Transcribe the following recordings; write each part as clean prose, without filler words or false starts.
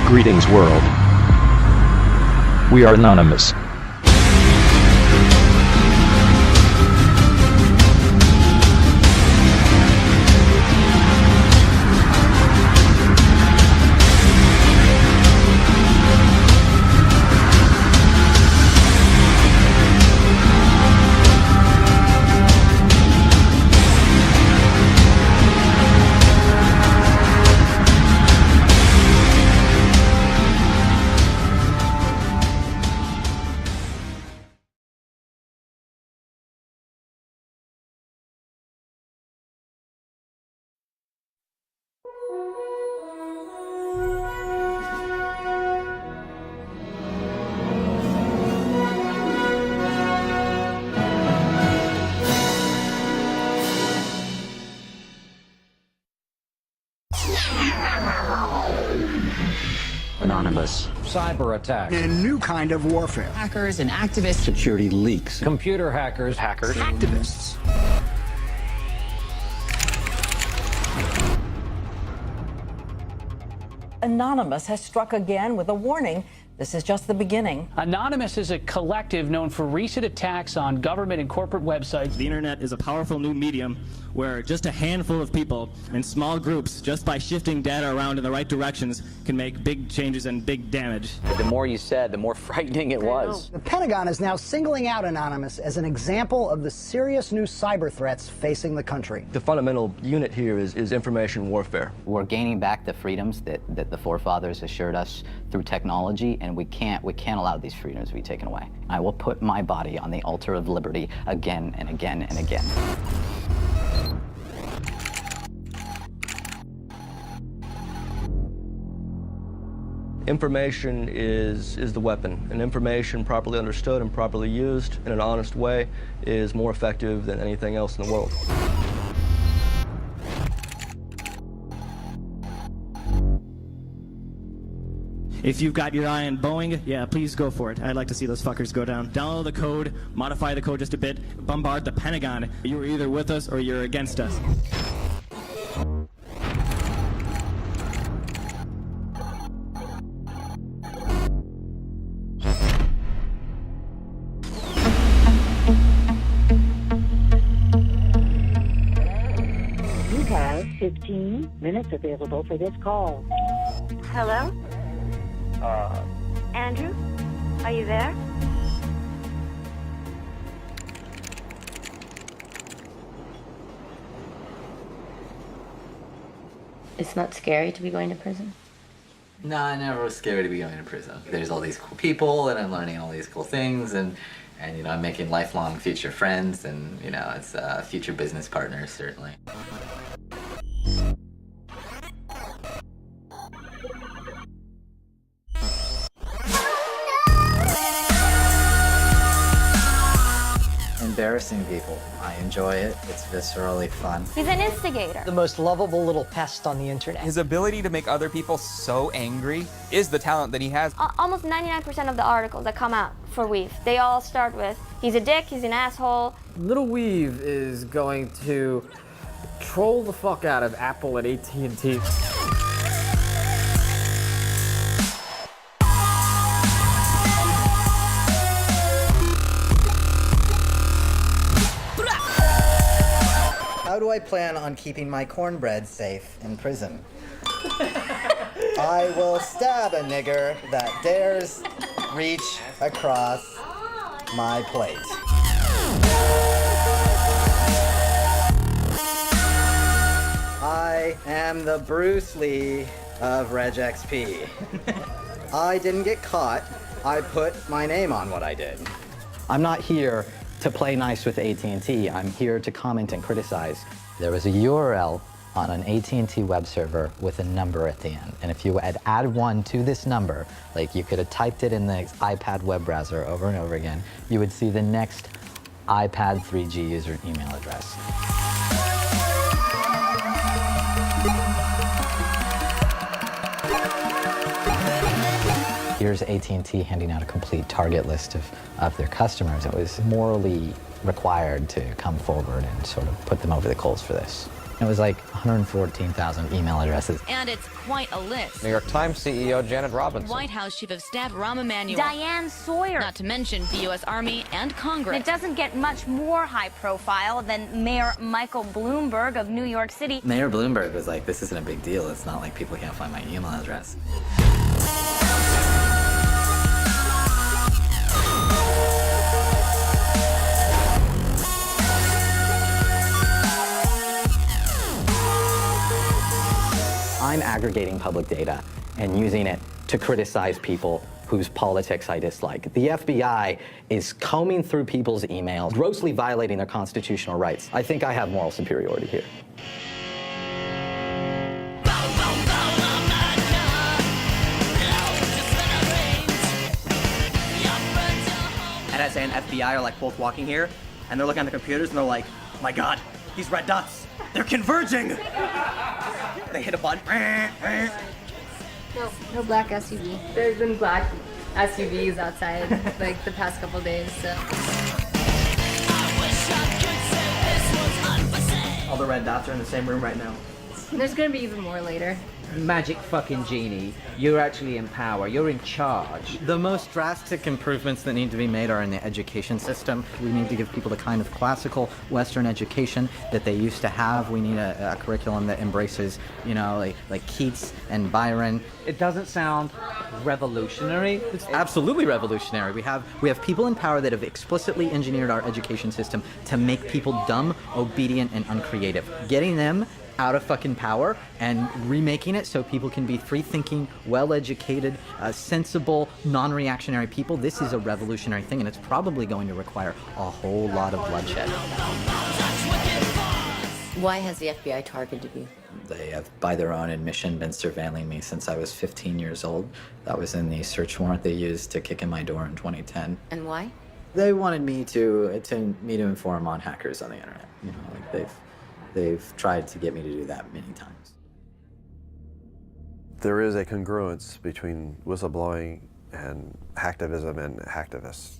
Greetings world. We are anonymous. Anonymous. Cyber attacks. A new kind of warfare. Hackers and activists. Security leaks. Computer hackers. Activists. Anonymous has struck again with a warning. This is just the beginning. Anonymous is a collective known for recent attacks on government and corporate websites. The internet is a powerful new medium where just a handful of people in small groups, just by shifting data around in the right directions, can make big changes and big damage. The more you said, the more frightening it was. The Pentagon is now singling out Anonymous as an example of the serious new cyber threats facing the country. The fundamental unit here is information warfare. We're gaining back the freedoms that the forefathers assured us through technology, and we can't allow these freedoms to be taken away. I will put my body on the altar of liberty again and again and again. Information is the weapon, and information properly understood and properly used in an honest way is more effective than anything else in the world. If you've got your eye on Boeing, yeah, please go for it. I'd like to see those fuckers go down. Download the code, modify the code just a bit, bombard the Pentagon. You're either with us or you're against us. You have 15 minutes available for this call. Hello? Andrew? Are you there? It's not scary to be going to prison? No, I never was scared to be going to prison. There's all these cool people, and I'm learning all these cool things, and you know, I'm making lifelong future friends, and you know, it's future business partners, certainly. Embarrassing people. I enjoy it. It's viscerally fun. He's an instigator. The most lovable little pest on the internet. His ability to make other people so angry is the talent that he has. Almost 99% of the articles that come out for Weave, they all start with, he's a dick, he's an asshole. Little Weave is going to troll the fuck out of Apple and AT&T. How do I plan on keeping my cornbread safe in prison? I will stab a nigger that dares reach across my plate. I am the Bruce Lee of RegXP. I didn't get caught. I put my name on what I did. I'm not here to play nice with AT&T. I'm here to comment and criticize. There was a URL on an AT&T web server with a number at the end. And if you had added one to this number, like you could have typed it in the iPad web browser over and over again, you would see the next iPad 3G user email address. Here's AT&T handing out a complete target list of their customers. It was morally required to come forward and sort of put them over the coals for this. It was like 114,000 email addresses. And it's quite a list. New York Times CEO Janet Robinson. White House Chief of Staff Rahm Emanuel. Diane Sawyer. Not to mention the U.S. Army and Congress. It doesn't get much more high profile than Mayor Michael Bloomberg of New York City. Mayor Bloomberg was like, this isn't a big deal. It's not like people can't find my email address. I'm aggregating public data and using it to criticize people whose politics I dislike. The FBI is combing through people's emails, grossly violating their constitutional rights. I think I have moral superiority here. NSA and FBI are like both walking here, and they're looking at the computers and they're like, my God, these red dots, they're converging! They hit a button. No black SUV. There's been black SUVs outside like the past couple days, so. All the red dots are in the same room right now. There's gonna be even more later. Magic fucking genie. You're actually in power. You're in charge. The most drastic improvements that need to be made are in the education system. We need to give people the kind of classical Western education that they used to have. We need a curriculum that embraces, you know, like Keats and Byron. It doesn't sound revolutionary. It's absolutely revolutionary. We have people in power that have explicitly engineered our education system to make people dumb, obedient, and uncreative. Getting them out of fucking power and remaking it so people can be free-thinking, well-educated, sensible, non-reactionary people. This is a revolutionary thing, and it's probably going to require a whole lot of bloodshed. Why has the FBI targeted you? They have, by their own admission, been surveilling me since I was 15 years old. That was in the search warrant they used to kick in my door in 2010. And why? They wanted me to inform on hackers on the internet. You know, like they've tried to get me to do that many times. There is a congruence between whistleblowing and hacktivism and hacktivists.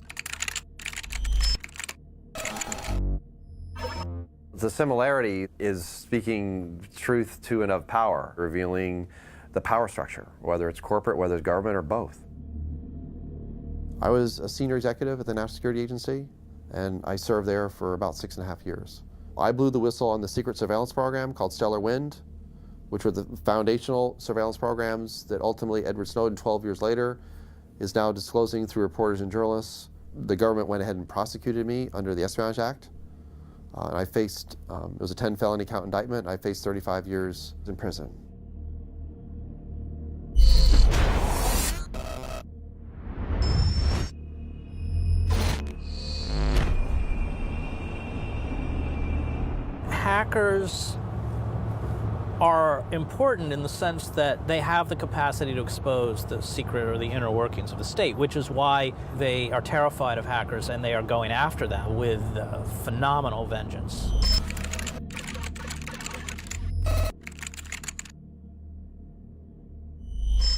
The similarity is speaking truth to and of power, revealing the power structure, whether it's corporate, whether it's government, or both. I was a senior executive at the National Security Agency, and I served there for about 6.5 years. I blew the whistle on the secret surveillance program called Stellar Wind, which were the foundational surveillance programs that ultimately Edward Snowden, 12 years later, is now disclosing through reporters and journalists. The government went ahead and prosecuted me under the Espionage Act. And I faced, it was a 10 felony count indictment, and I faced 35 years in prison. Hackers are important in the sense that they have the capacity to expose the secret or the inner workings of the state, which is why they are terrified of hackers and they are going after them with phenomenal vengeance.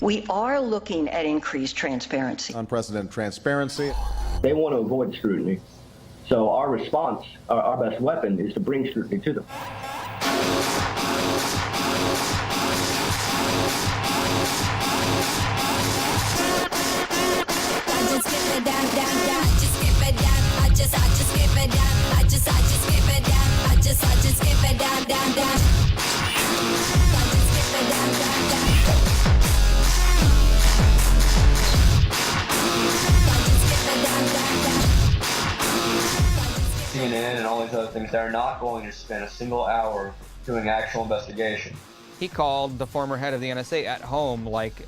We are looking at increased transparency. Unprecedented transparency. They want to avoid scrutiny. So our response, our best weapon, is to bring scrutiny to them. CNN and all these other things, they're not going to spend a single hour doing actual investigation. He called the former head of the NSA at home, like,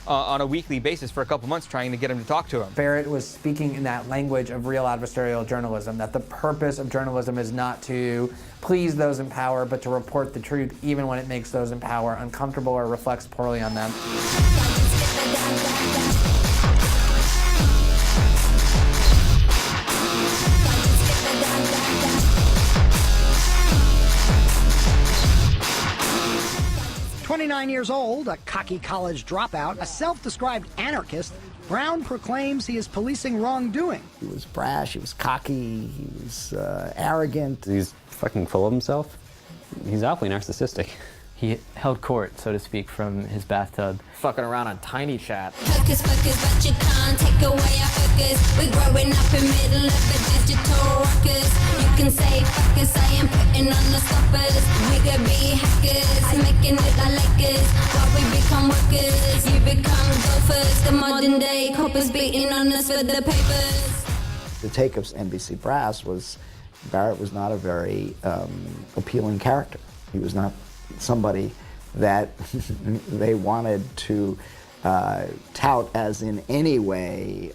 on a weekly basis for a couple months, trying to get him to talk to him. Barrett was speaking in that language of real adversarial journalism, that the purpose of journalism is not to please those in power, but to report the truth, even when it makes those in power uncomfortable or reflects poorly on them. Years old, a cocky college dropout, a self-described anarchist, Brown proclaims he is policing wrongdoing. He was brash, he was cocky, he was arrogant. He's fucking full of himself. He's awfully narcissistic. He held court, so to speak, from his bathtub. Fucking around on Tiny Chat. Focus, but you can't take away our focus. We're growing up in middle of a digital ruckus. You can say fuck us, I am putting on the stoppers. We could be hackers, making it like Lakers. While we become workers, you become golfers. The modern day coppers beating on us for the papers. The take of NBC Brass was Barrett was not a very appealing character. He was not somebody that they wanted to tout as in any way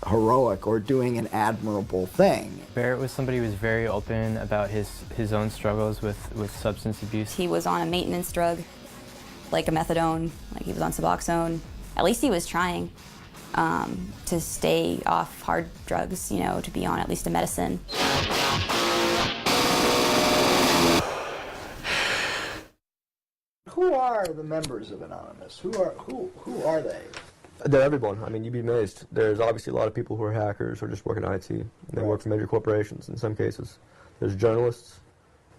heroic or doing an admirable thing. Barrett was somebody who was very open about his own struggles with substance abuse. He was on a maintenance drug, like a methadone, like he was on Suboxone. At least he was trying to stay off hard drugs, you know, to be on at least a medicine. Who are the members of Anonymous? Who are they? They're everyone. I mean, you'd be amazed. There's obviously a lot of people who are hackers or just work in IT. They work for major corporations in some cases. There's journalists,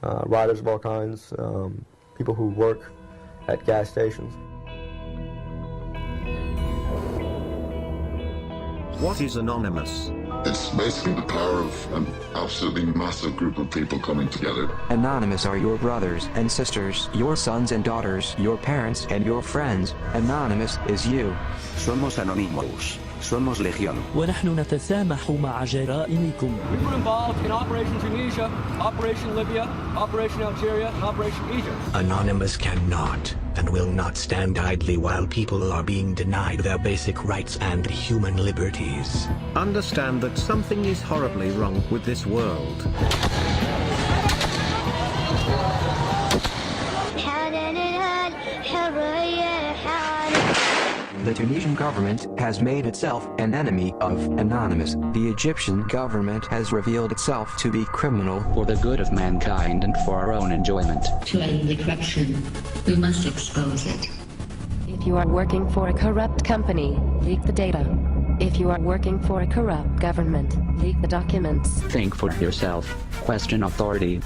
writers of all kinds, people who work at gas stations. What is Anonymous? It's basically the power of an absolutely massive group of people coming together. Anonymous are your brothers and sisters, your sons and daughters, your parents and your friends. Anonymous is you. Somos Anonymous. Somos Legión. ونحن نتسامح مع جرائمكم. We were involved in Operation Tunisia, Operation Libya, Operation Algeria, and Operation Egypt. Anonymous cannot and will not stand idly while people are being denied their basic rights and human liberties. Understand that something is horribly wrong with this world. The Tunisian government has made itself an enemy of Anonymous. The Egyptian government has revealed itself to be criminal for the good of mankind and for our own enjoyment. To end the corruption, we must expose it. If you are working for a corrupt company, leak the data. If you are working for a corrupt government, leak the documents. Think for yourself. Question authority.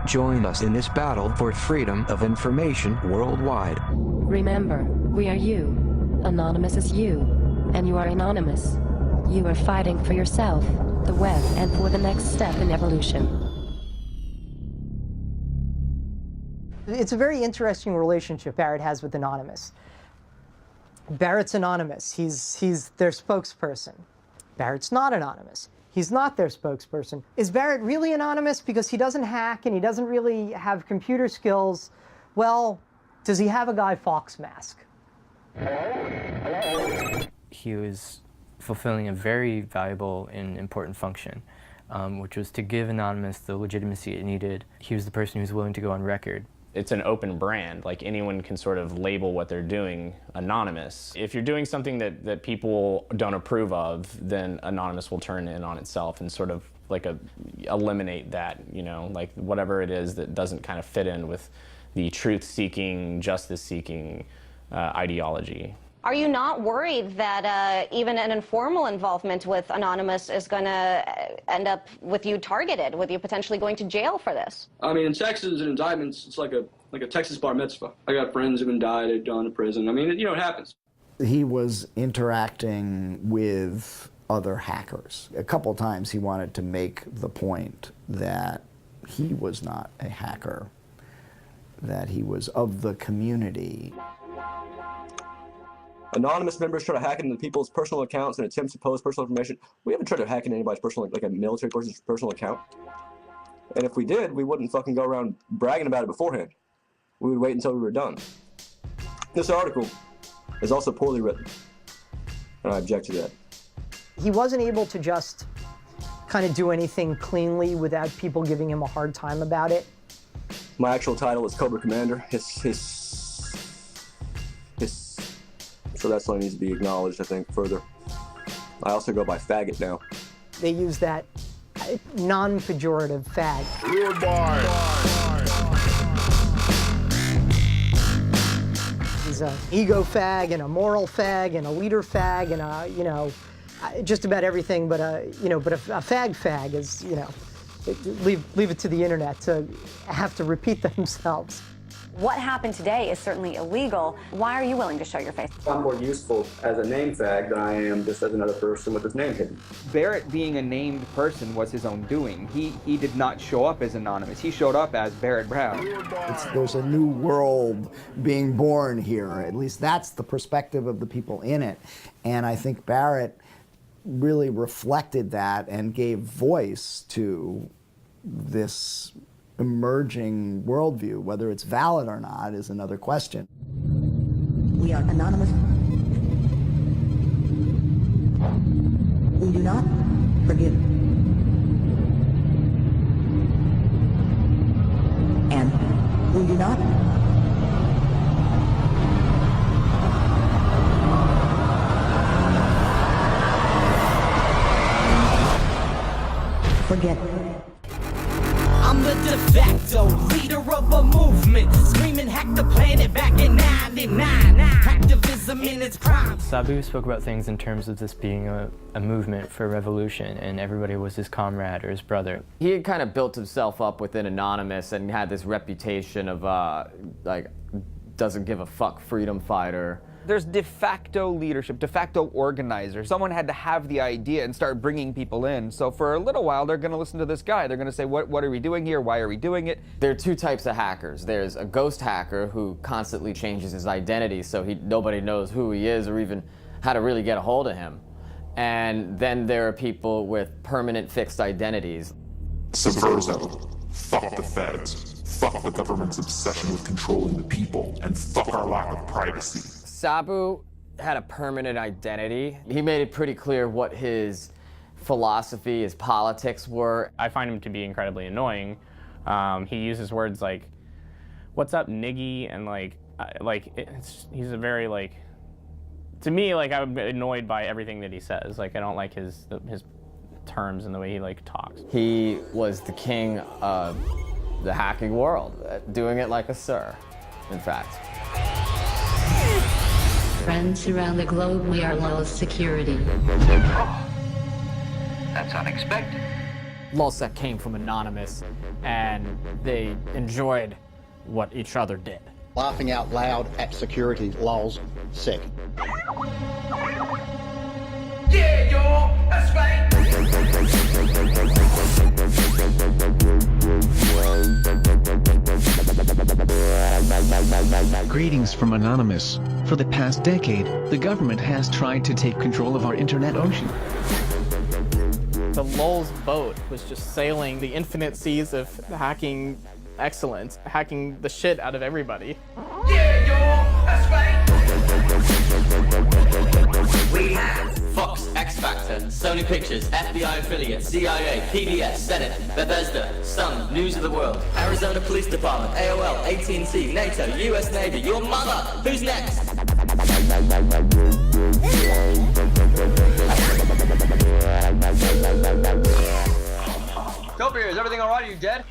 Join us in this battle for freedom of information worldwide. Remember, we are you. Anonymous is you, and you are anonymous. You are fighting for yourself, the web, and for the next step in evolution. It's a very interesting relationship Barrett has with Anonymous. Barrett's anonymous. He's their spokesperson. Barrett's not anonymous. He's not their spokesperson. Is Barrett really anonymous because he doesn't hack and he doesn't really have computer skills? Well, does he have a Guy Fawkes mask? He was fulfilling a very valuable and important function, which was to give Anonymous the legitimacy it needed. He was the person who was willing to go on record. It's an open brand. Like, anyone can sort of label what they're doing anonymous. If you're doing something that people don't approve of, then Anonymous will turn in on itself and sort of like eliminate that, you know, like whatever it is that doesn't kind of fit in with the truth-seeking, justice-seeking ideology. Are you not worried that even an informal involvement with Anonymous is going to end up with you targeted, with you potentially going to jail for this? I mean, in Texas and indictments, it's like a Texas bar mitzvah. I got friends who've been died, they've gone to prison. I mean, you know, it happens. He was interacting with other hackers. A couple times he wanted to make the point that he was not a hacker, that he was of the community. Anonymous members try to hack into people's personal accounts and attempts to post personal information. We haven't tried to hack into anybody's personal, like a military person's personal account. And if we did, we wouldn't fucking go around bragging about it beforehand. We would wait until we were done. This article is also poorly written, and I object to that. He wasn't able to just kind of do anything cleanly without people giving him a hard time about it. My actual title is Cobra Commander. So that's what needs to be acknowledged, I think, further. I also go by faggot now. They use that non-pejorative fag. He's an ego fag and a moral fag and a leader fag and a, you know, just about everything but a, you know, but a fag is, you know, leave it to the internet to have to repeat themselves. What happened today is certainly illegal. Why are you willing to show your face? I'm more useful as a name tag than I am just as another person with his name hidden. Barrett being a named person was his own doing. He did not show up as anonymous. He showed up as Barrett Brown. There's a new world being born here. At least that's the perspective of the people in it. And I think Barrett really reflected that and gave voice to this emerging worldview. Whether it's valid or not is another question. We are anonymous. We do not forgive. And we do not forget. I'm the de facto leader of a movement, screaming hack the planet back in 99. Activism in its prime. Sabu spoke about things in terms of this being a movement for revolution, and everybody was his comrade or his brother. He had kind of built himself up within Anonymous and had this reputation of like doesn't give a fuck freedom fighter. There's de facto leadership, de facto organizer. Someone had to have the idea and start bringing people in. So for a little while, they're going to listen to this guy. They're going to say, what are we doing here? Why are we doing it? There are two types of hackers. There's a ghost hacker who constantly changes his identity so nobody knows who he is or even how to really get a hold of him. And then there are people with permanent fixed identities. Subversive. Fuck the feds. Fuck the government's obsession with controlling the people. And fuck our lack of privacy. Sabu had a permanent identity. He made it pretty clear what his philosophy, his politics were. I find him to be incredibly annoying. He uses words like, "What's up, niggy?" and he's a very to me, I'm annoyed by everything that he says. I don't like his terms and the way he talks. He was the king of the hacking world, doing it like a sir, in fact. Friends around the globe, we are low security. That's unexpected. LulzSec came from Anonymous, and they enjoyed what each other did. Laughing out loud at security, lols, sick. Yeah, yo, that's right. Greetings from Anonymous. For the past decade, the government has tried to take control of our internet ocean. The Lulz boat was just sailing the infinite seas of hacking excellence, hacking the shit out of everybody. Yeah, yo, that's right. We have Fox, X Factor, Sony Pictures, FBI affiliate, CIA, PBS, Senate, Bethesda, Sun, News of the World, Arizona Police Department, AOL, AT&T, NATO, US Navy, your mother. Who's next? Toby, is everything all right? Are you dead?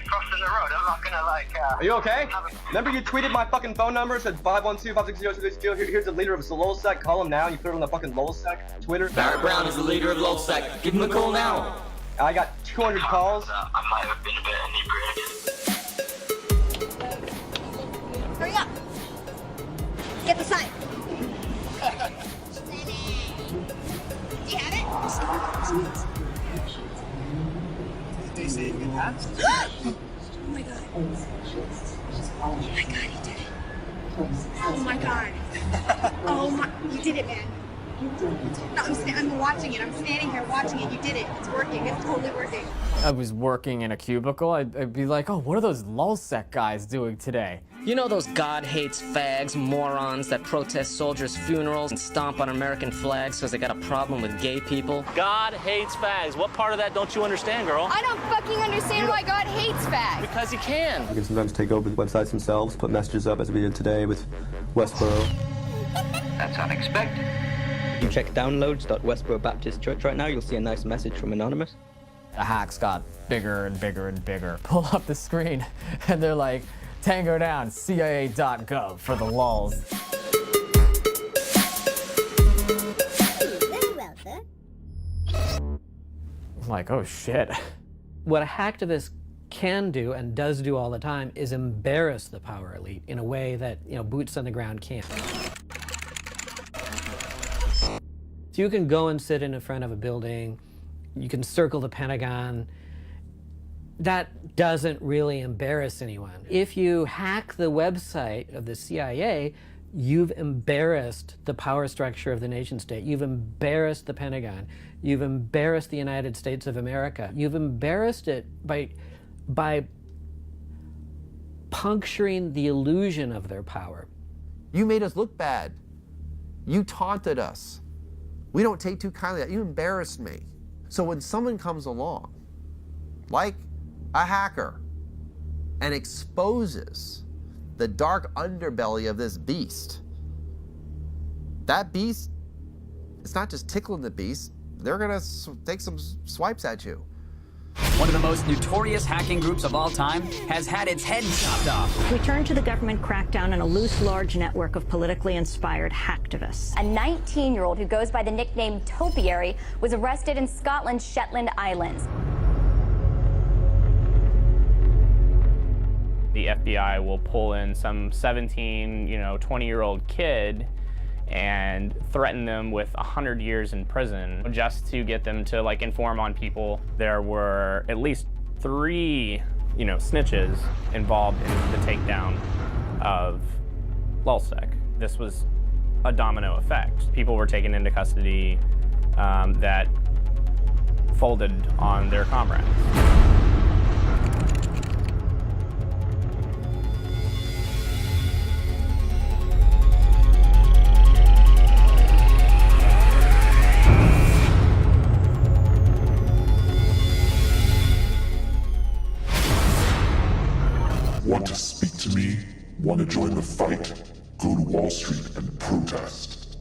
Crossing the road. I'm not gonna Are you okay? Remember you tweeted my fucking phone number, said 512-560-262. Here's the leader of LulzSec. Call him now. You put it on the fucking LulzSec Twitter. Barrett Brown is the leader of LulzSec. Give him a call now. I got 200 calls. I might have been a bit inebriated. Hurry up! Get the sign. Do you have it? Did they say you passed? Oh my god. Oh my god, you did it. Oh my god. Oh my, you did it, man. No, I'm watching it. I'm standing here watching it. You did it. It's working. It's totally working. I was working in a cubicle, I'd be like, oh, what are those LulzSec guys doing today? You know those God hates fags, morons that protest soldiers' funerals and stomp on American flags because they got a problem with gay people? God hates fags. What part of that don't you understand, girl? I don't fucking understand why God hates fags. Because he can. You can sometimes take over the websites themselves, put messages up as we did today with Westboro. That's unexpected. If you check downloads.westboro Baptist Church right now, you'll see a nice message from Anonymous. The hacks got bigger and bigger and bigger. Pull up the screen, and they're like, Tango down, CIA.gov for the lulz. Very well, sir. I'm like, oh shit. What a hacktivist can do and does do all the time is embarrass the power elite in a way that, you know, boots on the ground can't. So you can go and sit in front of a building, you can circle the Pentagon. That doesn't really embarrass anyone. If you hack the website of the CIA, you've embarrassed the power structure of the nation state. You've embarrassed the Pentagon. You've embarrassed the United States of America. You've embarrassed it by puncturing the illusion of their power. You made us look bad. You taunted us. We don't take too kindly to that. You embarrassed me. So when someone comes along, like a hacker, and exposes the dark underbelly of this beast, that beast, it's not just tickling the beast, they're gonna take some swipes at you. One of the most notorious hacking groups of all time has had its head chopped off. We turn to the government crackdown on a loose, large network of politically inspired hacktivists. A 19-year-old who goes by the nickname Topiary was arrested in Scotland's Shetland Islands. The FBI will pull in some 17, 20-year-old kid and threaten them with 100 years in prison just to get them to inform on people. There were at least 3, snitches involved in the takedown of Lulzsec. This was a domino effect. People were taken into custody that folded on their comrades. Want to speak to me? Want to join the fight? Go to Wall Street and protest.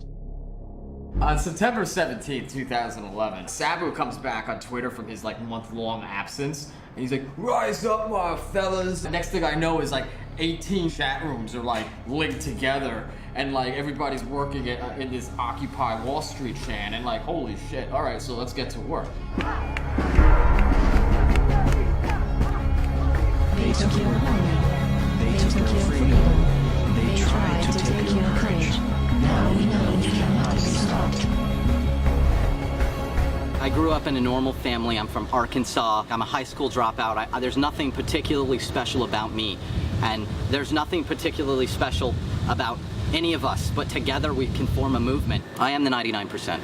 On September 17, 2011, Sabu comes back on Twitter from his month-long absence, and he's like, "Rise up, my fellas." The next thing I know is 18 chat rooms are linked together, and everybody's working in this Occupy Wall Street chan, and holy shit, all right, so let's get to work. They took your money. They took your freedom. They tried to take your courage. Now we know you cannot be stopped. I grew up in a normal family. I'm from Arkansas. I'm a high school dropout. There's nothing particularly special about me. And there's nothing particularly special about any of us. But together we can form a movement. I am the 99%.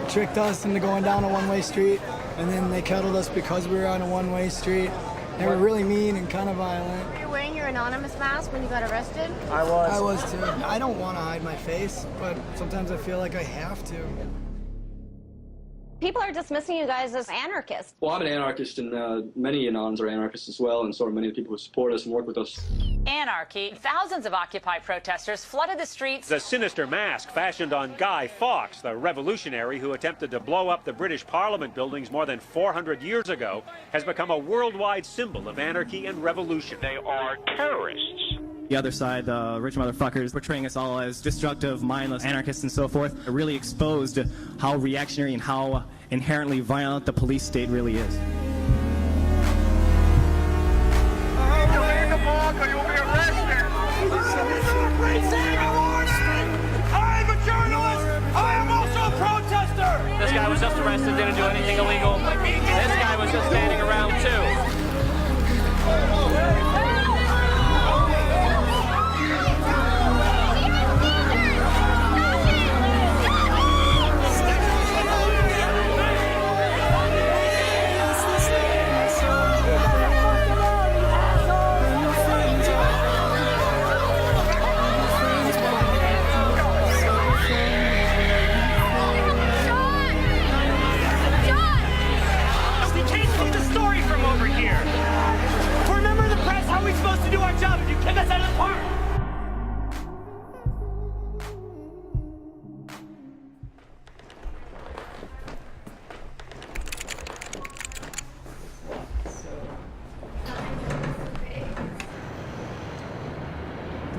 Tricked us into going down a one-way street, and then they kettled us because we were on a one-way street. They were really mean and kind of violent. Were you wearing your anonymous mask when you got arrested? I was too. I don't want to hide my face, but sometimes I feel like I have to. People are dismissing you guys as anarchists. Well, I'm an anarchist, and many Anons are anarchists as well, and so are many of the people who support us and work with us. Anarchy. Thousands of Occupy protesters flooded the streets. The sinister mask fashioned on Guy Fawkes, the revolutionary who attempted to blow up the British Parliament buildings more than 400 years ago, has become a worldwide symbol of anarchy and revolution. They are terrorists. The other side, the rich motherfuckers, portraying us all as destructive, mindless anarchists and so forth, really exposed how reactionary and how inherently violent the police state really is. This guy was just arrested, didn't do anything illegal. This guy was just standing around too.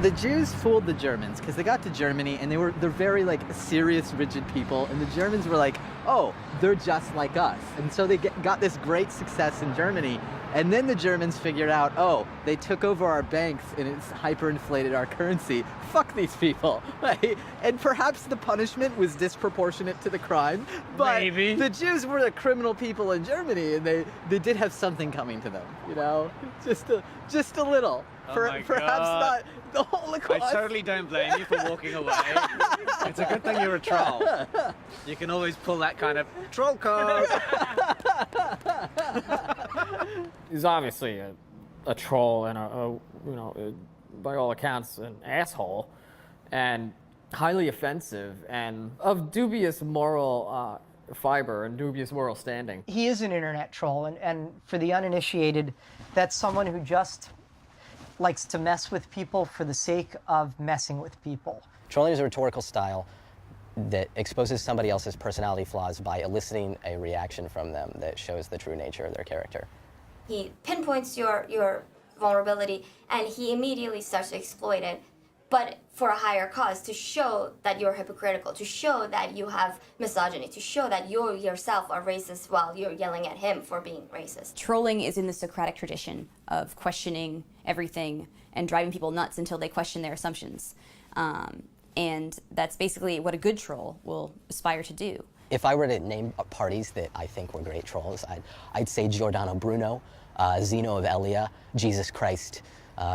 The Jews fooled the Germans because they got to Germany and they're very like serious, rigid people, and the Germans were like, oh, they're just like us. And so they got this great success in Germany. And then the Germans figured out, oh, they took over our banks and it's hyperinflated our currency. Fuck these people. Right? And perhaps the punishment was disproportionate to the crime, but Maybe. The Jews were the criminal people in Germany, and they did have something coming to them, you know? Just a little. Oh my Perhaps God. not the Holocaust. I totally don't blame you for walking away. It's a good thing you're a troll. You can always pull that kind of troll card. He's obviously a troll and by all accounts, an asshole, and highly offensive and of dubious moral fiber and dubious moral standing. He is an internet troll, and for the uninitiated, that's someone who just likes to mess with people for the sake of messing with people. Trolling is a rhetorical style that exposes somebody else's personality flaws by eliciting a reaction from them that shows the true nature of their character. He pinpoints your vulnerability and he immediately starts to exploit it, but for a higher cause, to show that you're hypocritical, to show that you have misogyny, to show that you yourself are racist while you're yelling at him for being racist. Trolling is in the Socratic tradition of questioning everything and driving people nuts until they question their assumptions. And that's basically what a good troll will aspire to do. If I were to name parties that I think were great trolls, I'd say Giordano Bruno, Zeno of Elea, Jesus Christ,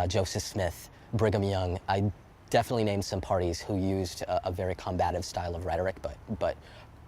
Joseph Smith, Brigham Young. I'd definitely name some parties who used a very combative style of rhetoric, but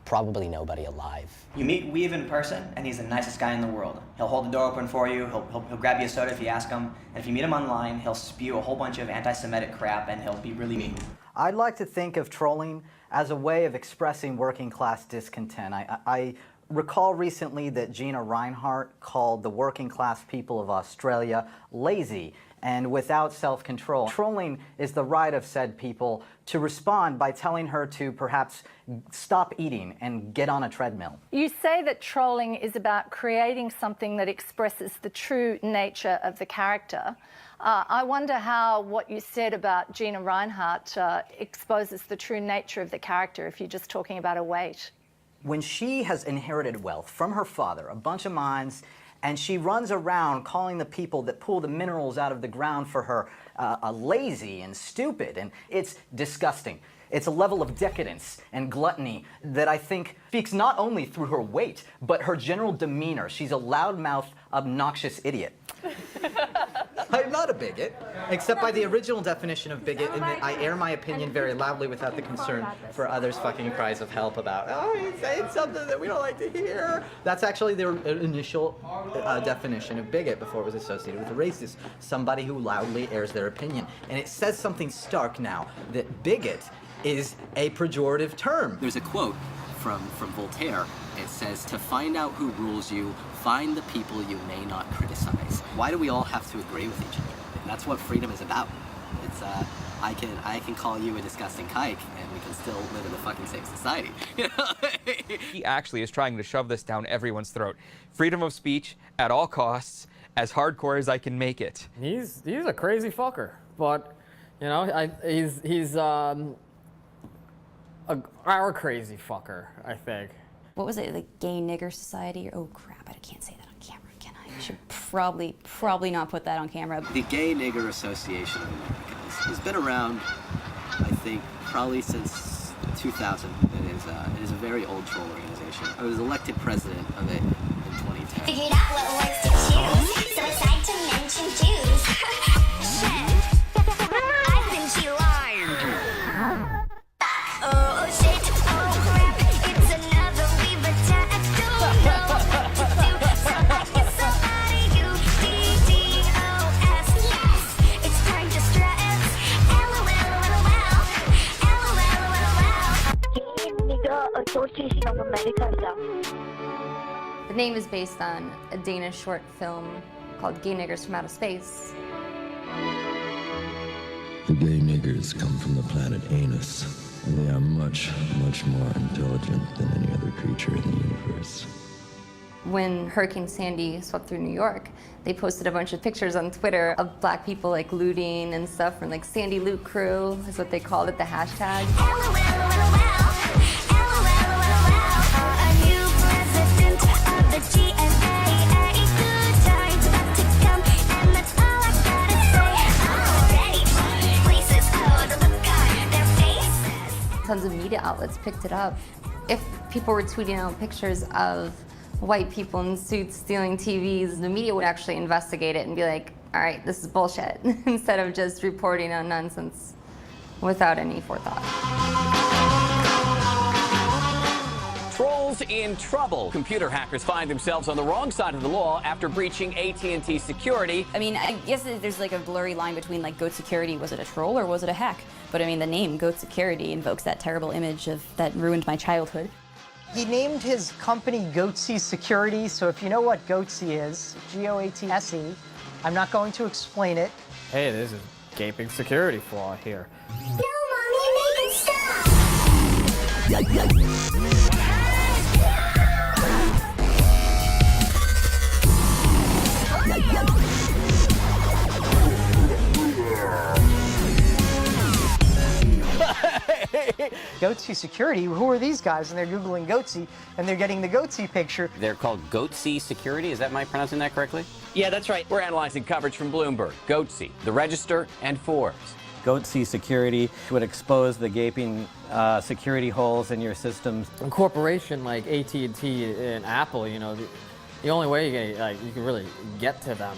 probably nobody alive. You meet Weave in person, and he's the nicest guy in the world. He'll hold the door open for you, he'll grab you a soda if you ask him, and if you meet him online, he'll spew a whole bunch of anti-Semitic crap, and he'll be really mean. I'd like to think of trolling as a way of expressing working class discontent. I recall recently that Gina Reinhart called the working class people of Australia lazy and without self-control. Trolling is the right of said people to respond by telling her to perhaps stop eating and get on a treadmill. You say that trolling is about creating something that expresses the true nature of the character. I wonder how what you said about Gina Reinhart exposes the true nature of the character if you're just talking about her weight. When she has inherited wealth from her father, a bunch of mines, and she runs around calling the people that pull the minerals out of the ground for her lazy and stupid, and it's disgusting. It's a level of decadence and gluttony that I think speaks not only through her weight, but her general demeanor. She's a loudmouthed, obnoxious idiot. I'm not a bigot, except by the original definition of bigot, in that I air my opinion very loudly without the concern for others' fucking cries of help about, oh, he's saying something that we don't like to hear. That's actually their initial definition of bigot before it was associated with a racist, somebody who loudly airs their opinion. And it says something stark now, that bigot is a pejorative term. There's a quote from Voltaire. It says, "To find out who rules you, find the people you may not criticize." Why do we all have to agree with each other? And that's what freedom is about. It's I can call you a disgusting kike, and we can still live in a fucking safe society. He actually is trying to shove this down everyone's throat. Freedom of speech at all costs, as hardcore as I can make it. He's a crazy fucker, but you know, he's our crazy fucker, I think. What was it, the Gay Nigger Society? Oh crap, I can't say that on camera, can I? I should probably not put that on camera. The Gay Nigger Association of America has been around, I think, probably since 2000. It is a very old troll organization. I was elected president of it in 2010. Figured out what words to choose, so it's time to mention Jews. Shit. I've been Jew-armed. Oh shit, oh crap, it's another we've attacked. Don't know what to do, so I get so out of you. DDoS, yes, it's time to stress. LOL. Gay Nigger Association of America. The name is based on a Danish short film called Gay Niggers from Outer Space. The gay niggers come from the planet Anus. And they are much, much more intelligent than any other creature in the universe. When Hurricane Sandy swept through New York, they posted a bunch of pictures on Twitter of black people like looting and stuff from like Sandy Loot Crew is what they called it, the hashtag. Tons of media outlets picked it up. If people were tweeting out pictures of white people in suits stealing TVs, the media would actually investigate it and be like, all right, this is bullshit, instead of just reporting on nonsense without any forethought. Trolls in trouble. Computer hackers find themselves on the wrong side of the law after breaching AT&T security. I mean, I guess there's like a blurry line between like Goat Security, was it a troll or was it a hack? But I mean, the name Goat Security invokes that terrible image of that ruined my childhood. He named his company Goatsy Security, so if you know what Goatsy is, G-O-A-T-S-E, I'm not going to explain it. Hey, there's a gaping security flaw here. No, Mommy, make it stop! Goatsy Security, who are these guys? And they're Googling Goatsy, and they're getting the Goatsy picture. They're called Goatsy Security. Is that my pronouncing that correctly? Yeah, that's right. We're analyzing coverage from Bloomberg, Goatsy, The Register, and Forbes. Goatsy Security would expose the gaping security holes in your systems. A corporation like AT&T and Apple, you know, the only way you can really get to them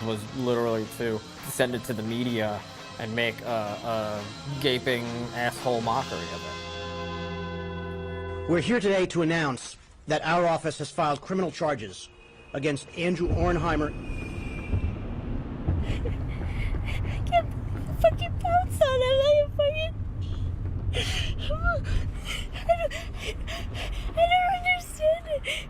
was literally to send it to the media and make a gaping asshole mockery of it. We're here today to announce that our office has filed criminal charges against Andrew Ornheimer. I can't fucking bounce on him. I don't understand it.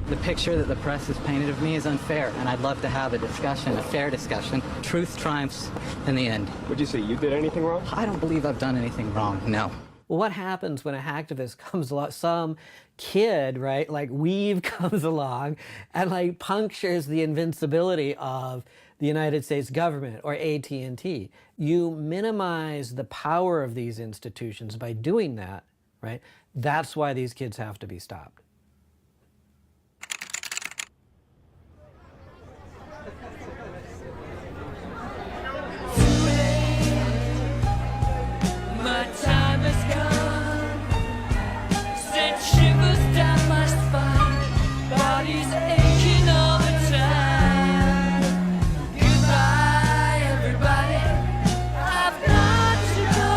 The picture that the press has painted of me is unfair, and I'd love to have a discussion, a fair discussion. Truth triumphs in the end. Would you say you did anything wrong? I don't believe I've done anything wrong, no. Well, what happens when a hacktivist comes along, some kid, right, like Weave comes along and like punctures the invincibility of the United States government or AT&T? You minimize the power of these institutions by doing that, right? That's why these kids have to be stopped. My time has gone. Sent shivers down my spine. Body's aching all the time. Goodbye, everybody. I've got to go.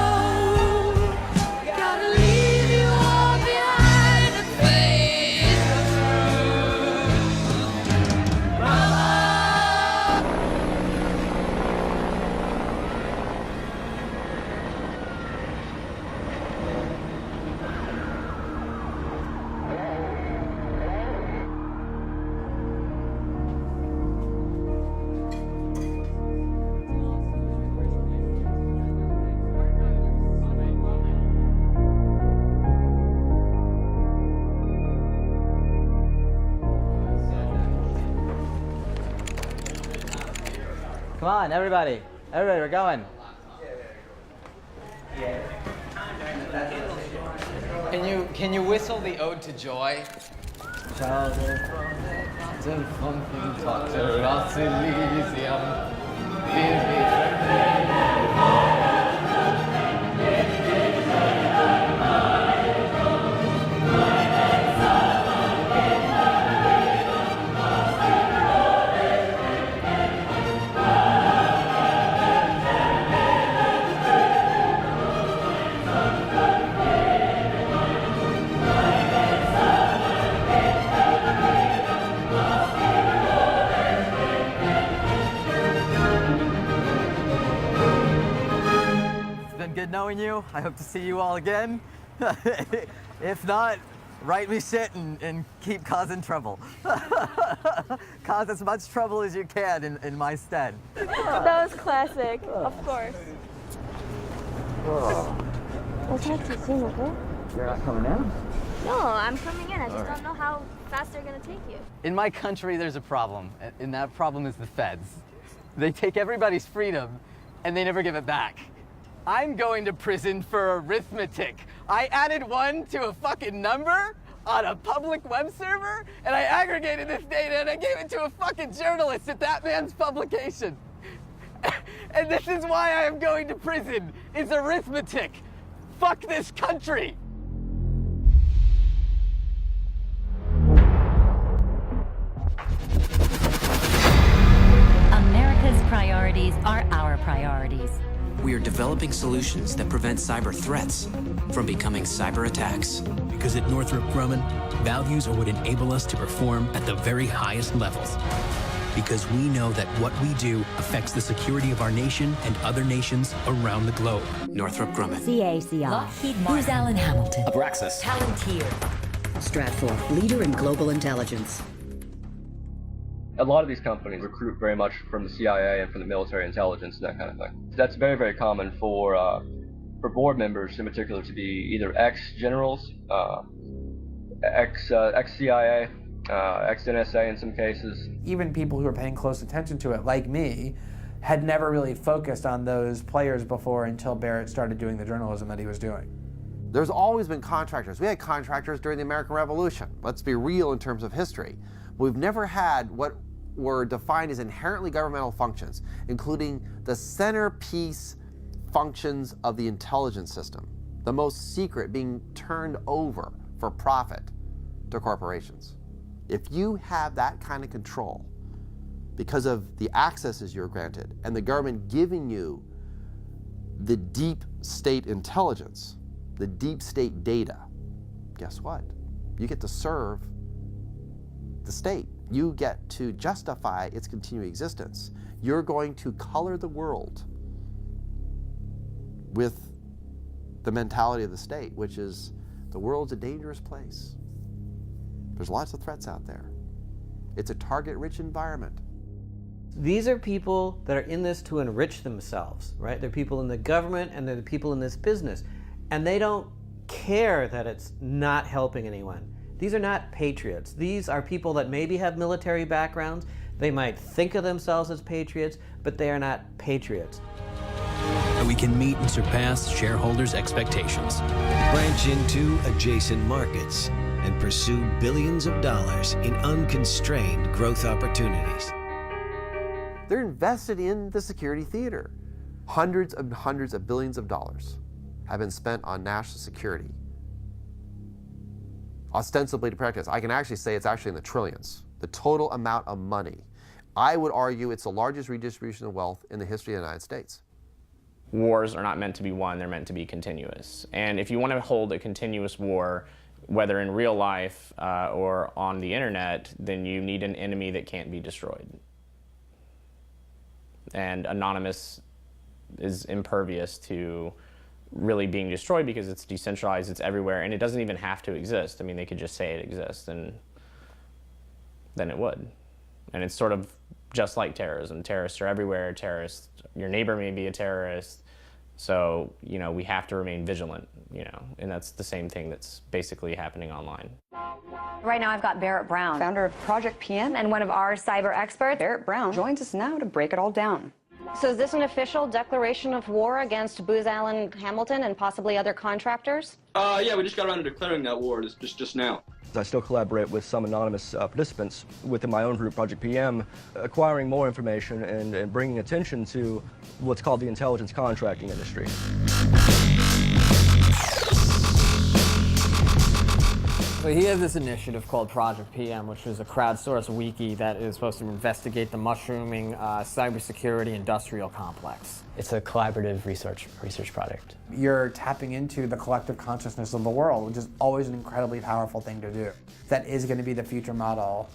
Gotta leave you all behind and face the truth. Mama. Come on, everybody. Everybody, we're going. Can you whistle the Ode to Joy? It's been good knowing you. I hope to see you all again. If not, write me shit and keep causing trouble. Cause as much trouble as you can in my stead. That was classic, of course. Oh. We'll talk to you soon, okay? You're not coming in? No, I'm coming in. I just don't know how fast they're going to take you. In my country, there's a problem, and that problem is the feds. They take everybody's freedom, and they never give it back. I'm going to prison for arithmetic. I added 1 to a fucking number on a public web server, and I aggregated this data, and I gave it to a fucking journalist at that man's publication. And this is why I am going to prison, is arithmetic. Fuck this country. America's priorities are our priorities. We are developing solutions that prevent cyber threats from becoming cyber attacks. Because at Northrop Grumman, values are what enable us to perform at the very highest levels. Because we know that what we do affects the security of our nation and other nations around the globe. Northrop Grumman. CACI. Lockheed Martin. Booz Allen Hamilton. Abraxas. Palantir. Stratfor, leader in global intelligence. A lot of these companies recruit very much from the CIA and from the military intelligence and that kind of thing. That's very, very common for board members in particular to be either ex-generals, ex-CIA, ex-NSA in some cases. Even people who are paying close attention to it, like me, had never really focused on those players before until Barrett started doing the journalism that he was doing. There's always been contractors. We had contractors during the American Revolution. Let's be real in terms of history. We've never had what were defined as inherently governmental functions, including the centerpiece functions of the intelligence system, the most secret being turned over for profit to corporations. If you have that kind of control because of the accesses you're granted and the government giving you the deep state intelligence, the deep state data, guess what? You get to serve the state. You get to justify its continuing existence. You're going to color the world with the mentality of the state, which is the world's a dangerous place. There's lots of threats out there. It's a target-rich environment. These are people that are in this to enrich themselves, right? They're people in the government and they're the people in this business. And they don't care that it's not helping anyone. These are not patriots. These are people that maybe have military backgrounds. They might think of themselves as patriots, but they are not patriots. And we can meet and surpass shareholders' expectations. Branch into adjacent markets and pursue billions of dollars in unconstrained growth opportunities. They're invested in the security theater. Hundreds of billions of dollars have been spent on national security, ostensibly to protect us. I can actually say it's actually in the trillions, the total amount of money. I would argue it's the largest redistribution of wealth in the history of the United States. Wars are not meant to be won, they're meant to be continuous. And if you want to hold a continuous war, whether in real life or on the internet, then you need an enemy that can't be destroyed. And Anonymous is impervious to really being destroyed because it's decentralized, it's everywhere, and it doesn't even have to exist. I mean, they could just say it exists, and then it would. And it's sort of just like terrorism. Terrorists are everywhere. Terrorists, your neighbor may be a terrorist. So, you know, we have to remain vigilant, you know, and that's the same thing that's basically happening online. Right now I've got Barrett Brown, founder of Project PM and one of our cyber experts. Barrett Brown joins us now to break it all down. So is this an official declaration of war against Booz Allen Hamilton and possibly other contractors? Yeah, we just got around to declaring that war just now. I still collaborate with some anonymous participants within my own group, Project PM, acquiring more information and bringing attention to what's called the intelligence contracting industry. So he has this initiative called Project PM, which is a crowdsourced wiki that is supposed to investigate the mushrooming cybersecurity industrial complex. It's a collaborative research project. You're tapping into the collective consciousness of the world, which is always an incredibly powerful thing to do. That is going to be the future model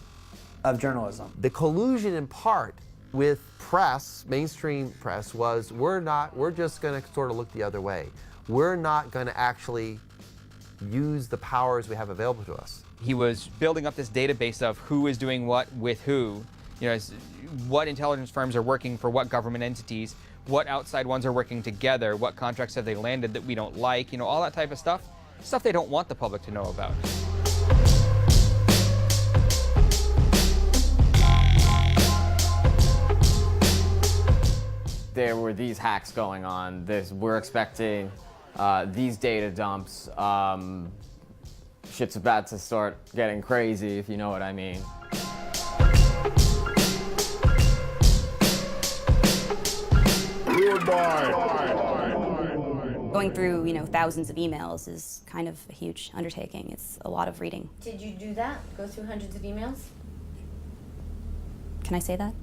of journalism. The collusion in part with press, mainstream press, was we're just going to sort of look the other way. We're not going to actually use the powers we have available to us. He was building up this database of who is doing what with who, you know, what intelligence firms are working for what government entities, what outside ones are working together, what contracts have they landed that we don't like, you know, all that type of stuff. stuff they don't want the public to know about. There were these hacks going on. We're expecting these data dumps. Shit's about to start getting crazy, if you know what I mean. Going through, thousands of emails is kind of a huge undertaking. It's a lot of reading. Did you do that? Go through hundreds of emails? Can I say that?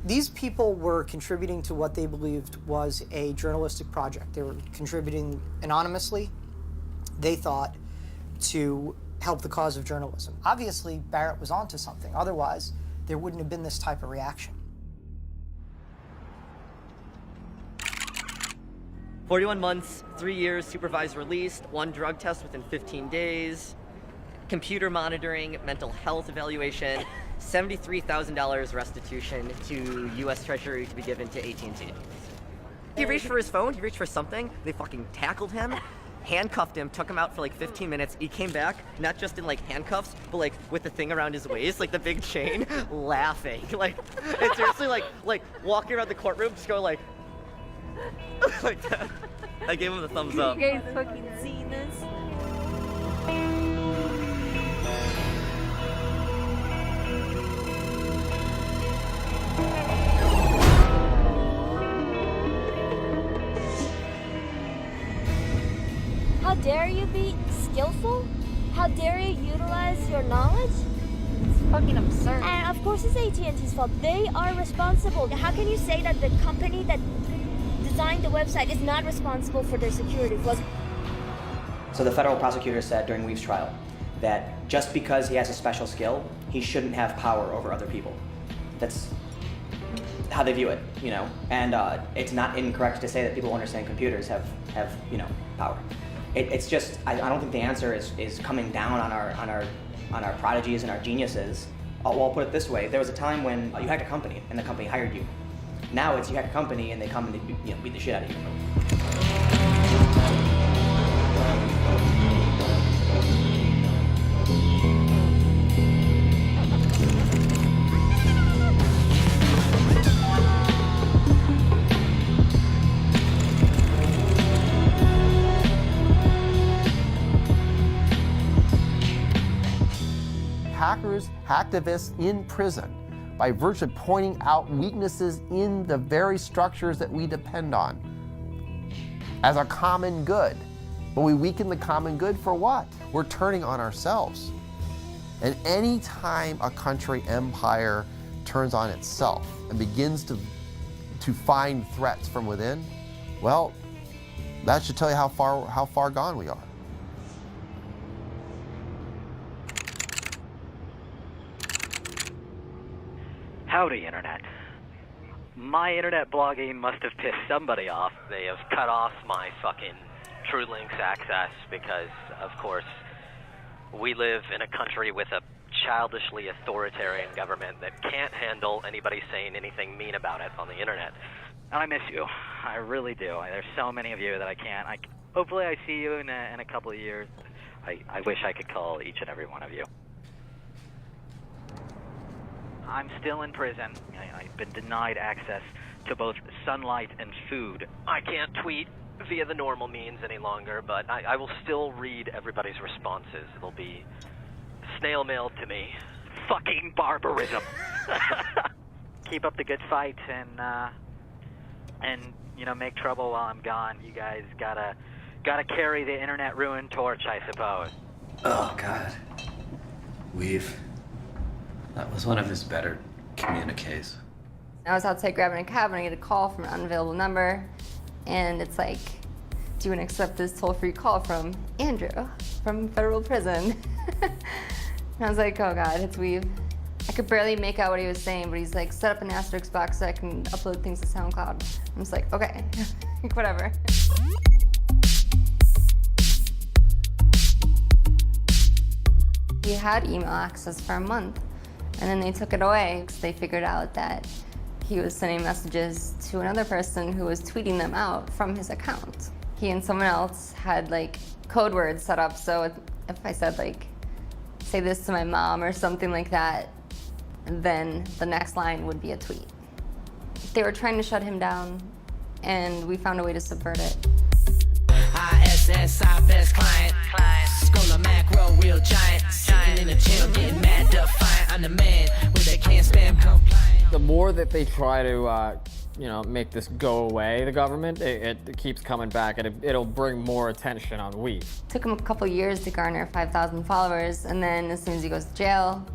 These people were contributing to what they believed was a journalistic project. They were contributing anonymously, they thought, to help the cause of journalism. Obviously, Barrett was onto something. Otherwise, there wouldn't have been this type of reaction. 41 months, 3 years, supervised release, 1 drug test within 15 days, computer monitoring, mental health evaluation, $73,000 restitution to U.S. Treasury to be given to AT&T. He reached for his phone, he reached for something, they fucking tackled him, handcuffed him, took him out for like 15 minutes. He came back, not just in like handcuffs, but like with the thing around his waist, like the big chain, laughing. Like, it's seriously like walking around the courtroom, just going like that. I gave him the thumbs up. You guys fucking seen this? How dare you be skillful? How dare you utilize your knowledge? It's fucking absurd. And of course it's AT&T's fault. They are responsible. How can you say that the company that designed the website is not responsible for their security flaws? So the federal prosecutor said during Weave's trial that just because he has a special skill, he shouldn't have power over other people. That's how they view it, And it's not incorrect to say that people who understand computers have power. It's just I don't think the answer is coming down on our prodigies and our geniuses. I'll put it this way: there was a time when you hacked a company and the company hired you. Now it's you hack a company and they come and they beat the shit out of you. Hackers, hacktivists in prison by virtue of pointing out weaknesses in the very structures that we depend on as a common good. But we weaken the common good for what? We're turning on ourselves. And any time a country empire turns on itself and begins to find threats from within, well, that should tell you how far gone we are. Howdy, Internet. My internet blogging must have pissed somebody off. They have cut off my fucking TrueLinks access because, of course, we live in a country with a childishly authoritarian government that can't handle anybody saying anything mean about it on the internet. And I miss you. I really do. There's so many of you that I can't. Hopefully I see you in a couple of years. I wish I could call each and every one of you. I'm still in prison. I've been denied access to both sunlight and food. I can't tweet via the normal means any longer, but I will still read everybody's responses. It'll be snail mailed to me. Fucking barbarism. Keep up the good fight and make trouble while I'm gone. You guys gotta carry the internet ruin torch, I suppose. Oh God, Weave. That was one of his better communiques. I was outside grabbing a cab and I get a call from an unavailable number, and it's like, do you want to accept this toll-free call from Andrew from federal prison? And I was like, oh God, it's Weave. I could barely make out what he was saying, but he's like, set up an asterisk box so I can upload things to SoundCloud. I'm just like, okay, whatever. He had email access for a month, and then they took it away because they figured out that he was sending messages to another person who was tweeting them out from his account. he and someone else had like code words set up, so if I said like, say this to my mom or something like that, then the next line would be a tweet. They were trying to shut him down, and we found a way to subvert it. ISS, best client. Scholar macro, real giant. Sitting in a channel, getting mad, defiant. I'm the man when they can't spam compliant. The more that they try to, make this go away, the government, it keeps coming back, and it'll bring more attention on Weave. Took him a couple years to garner 5,000 followers, and then as soon as he goes to jail,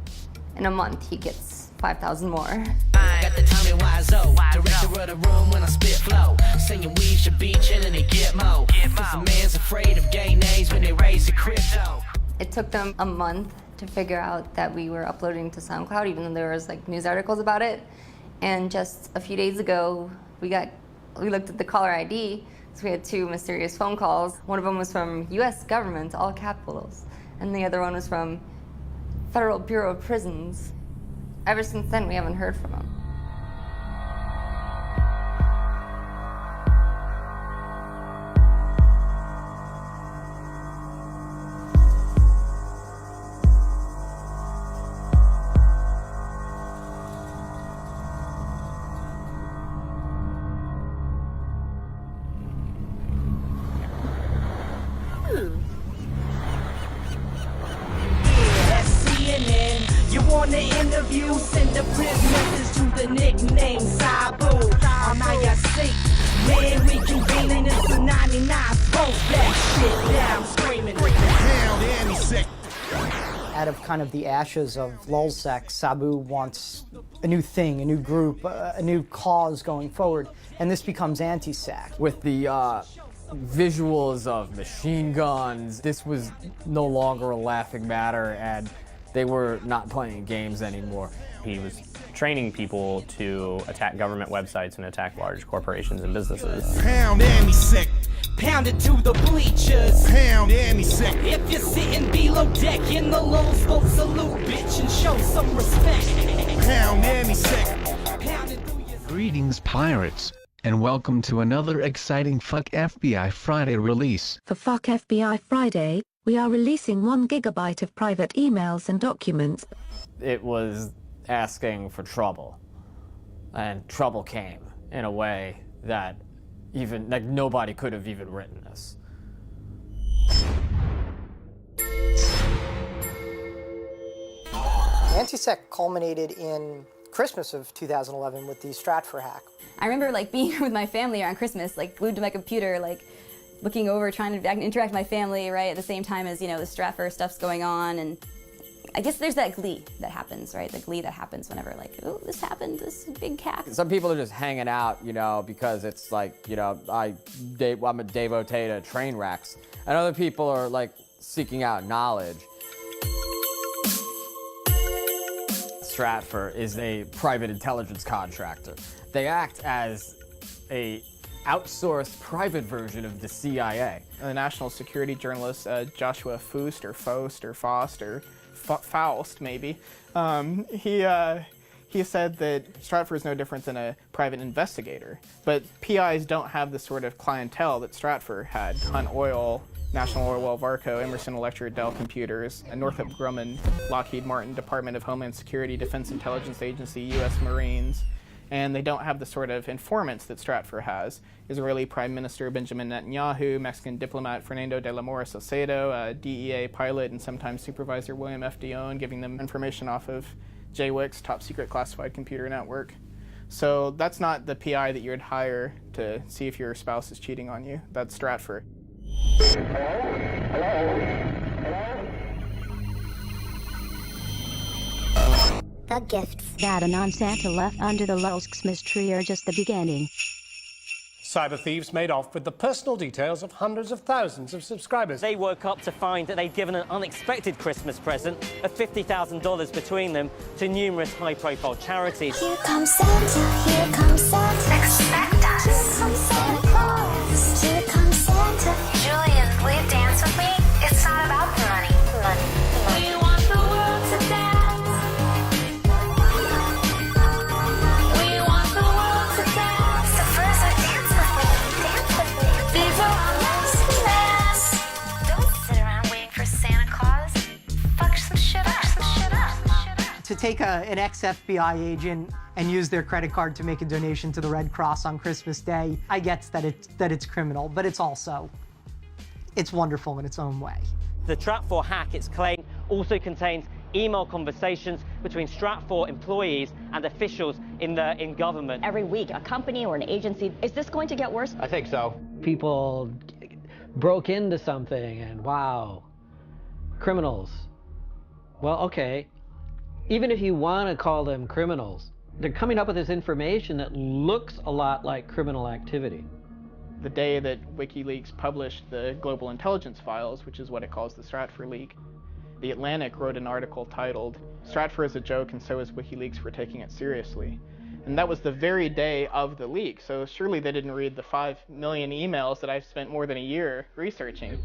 in a month he gets 5,000 more. Got the Tommy Wiseau, director of the room when I spit flow. Singing Weave should be chillin' and get mo. Cause a man's afraid of gay names when they raise the crypto. It took them a month to figure out that we were uploading to SoundCloud, even though there was like news articles about it. And just a few days ago, we looked at the caller ID, so we had 2 mysterious phone calls. One of them was from US government, all capitals, and the other one was from Federal Bureau of Prisons. Ever since then, we haven't heard from him. You want the interview? Send a prison message to the nickname Sabu. On IRC, man, reconvening it's a 99. Both that shit down, screaming. Pound and sick. Out of kind of the ashes of lulzsec, Sabu wants a new thing, a new group, a new cause going forward, and this becomes anti-sec. With the visuals of machine guns, this was no longer a laughing matter, and they were not playing games anymore. He was training people to attack government websites and attack large corporations and businesses. Pound and me sick. Pound it to the bleachers. Pound and me sick. If you're sitting below deck in the low smoke, salute, bitch, and show some respect. Pound and me sick. Greetings, pirates, and welcome to another exciting Fuck FBI Friday release. For Fuck FBI Friday, we are releasing 1 gigabyte of private emails and documents. It was asking for trouble, and trouble came in a way that nobody could have even written this. Anti-sec culminated in Christmas of 2011 with the Stratfor hack. I remember like being with my family around Christmas, like glued to my computer, like looking over, trying to interact with my family, right, at the same time as, the Stratfor stuff's going on. And I guess there's that glee that happens, right? The glee that happens whenever, like, oh, this happened, this big hack. Some people are just hanging out, because it's like, I'm a devotee to train wrecks. And other people are, like, seeking out knowledge. Stratfor is a private intelligence contractor. They act as a outsourced private version of the CIA. The national security journalist Joshua Faust maybe, he said that Stratfor is no different than a private investigator, but PIs don't have the sort of clientele that Stratfor had. Hunt Oil, National Oilwell Varco, Emerson Electric, Dell Computers, Northrop Grumman, Lockheed Martin, Department of Homeland Security, Defense Intelligence Agency, U.S. Marines. And they don't have the sort of informants that Stratfor has. Israeli Prime Minister Benjamin Netanyahu, Mexican diplomat Fernando de la Mora Salcedo, DEA pilot and sometimes supervisor William F. Dion, giving them information off of JWIC's top secret classified computer network. So that's not the PI that you would hire to see if your spouse is cheating on you. That's Stratfor. The gifts that a non-Santa left under the Lulzsmith tree are just the beginning. Cyber thieves made off with the personal details of hundreds of thousands of subscribers. They woke up to find that they'd given an unexpected Christmas present of $50,000 between them to numerous high-profile charities. Here comes Santa, here comes Santa. Expect us. Here comes Santa Claus. Here comes Santa. Julian, will you dance with me? It's not about the money. We want the world to dance. We want the world to dance. So first, dance with me. Dance with me. These are our take an ex-FBI agent and use their credit card to make a donation to the Red Cross on Christmas Day, I get that it's criminal, but it's wonderful in its own way. The Stratfor hack, it's claimed, also contains email conversations between Stratfor employees and officials in government. Every week, a company or an agency, is this going to get worse? I think so. People broke into something and wow, criminals. Well, okay, even if you want to call them criminals, they're coming up with this information that looks a lot like criminal activity. The day that WikiLeaks published the Global Intelligence Files, which is what it calls the Stratfor leak, The Atlantic wrote an article titled, "Stratfor is a joke and so is WikiLeaks for taking it seriously." And that was the very day of the leak, so surely they didn't read the 5 million emails that I've spent more than a year researching.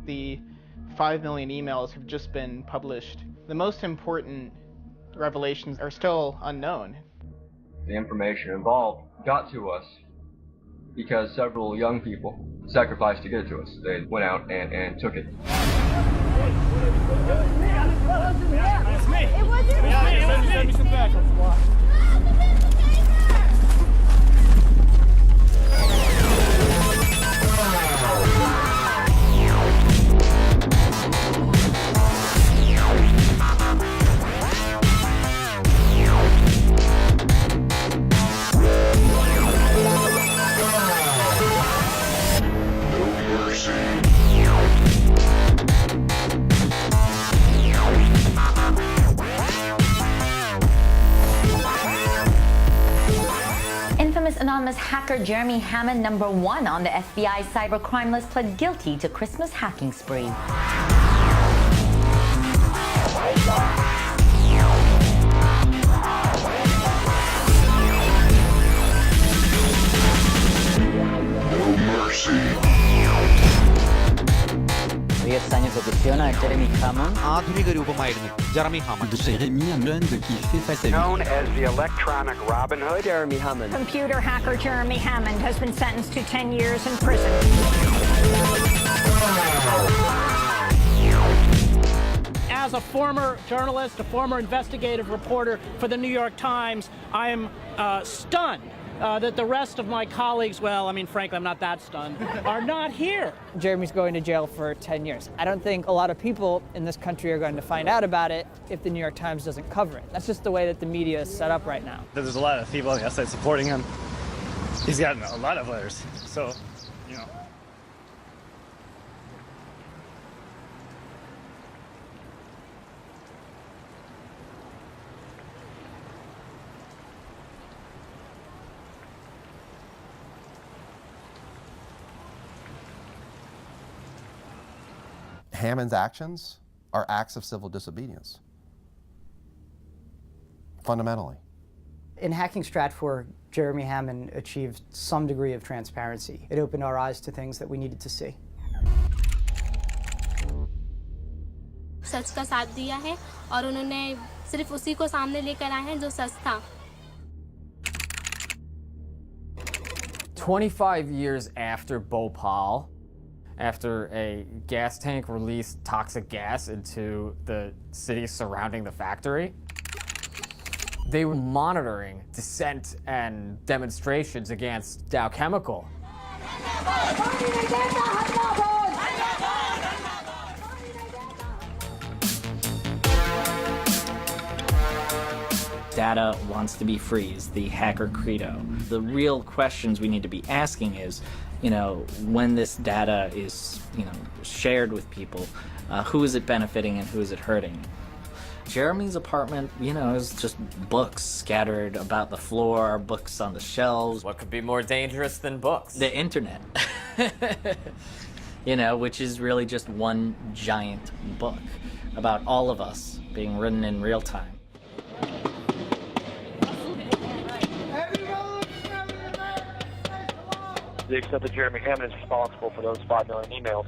The 5 million emails have just been published. The most important revelations are still unknown. The information involved got to us because several young people sacrificed to get it to us. They went out and took it. That's me. It wasn't me. Send me some backup. Infamous anonymous hacker Jeremy Hammond, #1 on the FBI cybercrime list, pled guilty to Christmas hacking spree. No mercy. 10 años de prisión a Jeremy Hammond. ആധുനിക രൂപമായിരുന്നു Jeremy Hammond. Jeremy Hammond qui fait face à lui. Known as the electronic Robin Hood, Jeremy Hammond. Computer hacker Jeremy Hammond has been sentenced to 10 years in prison. As a former journalist, a former investigative reporter for the New York Times, I am stunned that the rest of my colleagues, well, I mean, frankly, I'm not that stunned, are not here. Jeremy's going to jail for 10 years. I don't think a lot of people in this country are going to find out about it if the New York Times doesn't cover it. That's just the way that the media is set up right now. There's a lot of people on the outside supporting him. He's gotten a lot of letters, so, you know. Hammond's actions are acts of civil disobedience, fundamentally. In hacking Stratfor, Jeremy Hammond achieved some degree of transparency. It opened our eyes to things that we needed to see. सच का साथ दिया है और उन्होंने सिर्फ उसी को सामने लेकर आए हैं जो सच था. 25 years after Bhopal, after a gas tank released toxic gas into the cities surrounding the factory, they were monitoring dissent and demonstrations against Dow Chemical. Data wants to be free is the hacker credo. The real questions we need to be asking is, you know, when this data is, you know, shared with people, who is it benefiting and who is it hurting? Jeremy's apartment, you know, is just books scattered about the floor, books on the shelves. What could be more dangerous than books? The internet. You know, which is really just one giant book about all of us being written in real time. To the extent that Jeremy Hammond is responsible for those 5 million emails,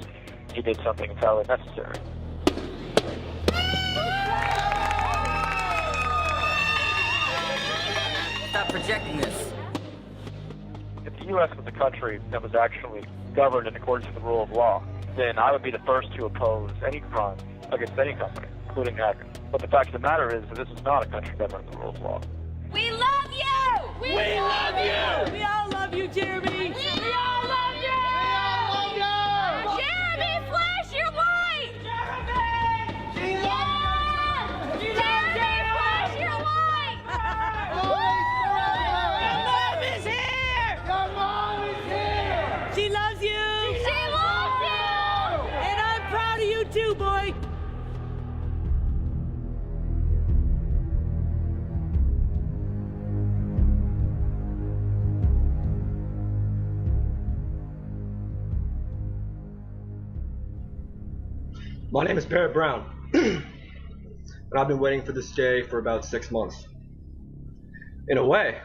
he did something entirely necessary. Stop projecting this. If the U.S. was a country that was actually governed in accordance with the rule of law, then I would be the first to oppose any crime against any company, including hacking. But the fact of the matter is that this is not a country governed in the rule of law. We love you! We love you! We all love you, Jeremy! We all love you! We all love you! Jeremy, flash your light! Jeremy! She loves you! Jeremy, flash your light! Your mom is here! Your mom is here! She loves you! She loves you! And I'm proud of you too, boy! My name is Barrett Brown, and I've been waiting for this day for about 6 months. In a way,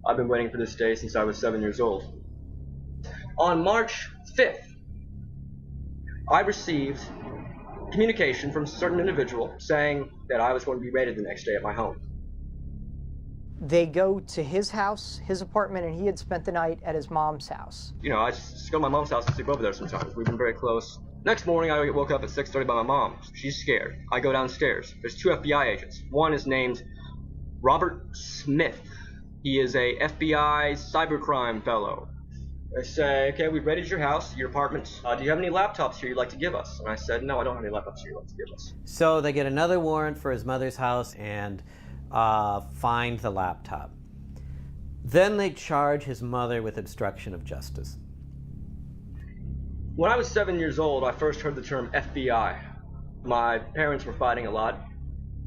I've been waiting for this day since I was 7 years old. On March 5th, I received communication from a certain individual saying that I was going to be raided the next day at my home. They go to his house, his apartment, and he had spent the night at his mom's house. You know, I just go to my mom's house and sleep over there sometimes. We've been very close. Next morning, I get woke up at 6:30 by my mom. She's scared. I go downstairs. There's 2 FBI agents. One is named Robert Smith. He is a FBI cybercrime fellow. They say, okay, we've raided your house, your apartment. Do you have any laptops here you'd like to give us? And I said, no, I don't have any laptops here you'd like to give us. So they get another warrant for his mother's house and find the laptop. Then they charge his mother with obstruction of justice. When I was 7 years old, I first heard the term FBI. My parents were fighting a lot.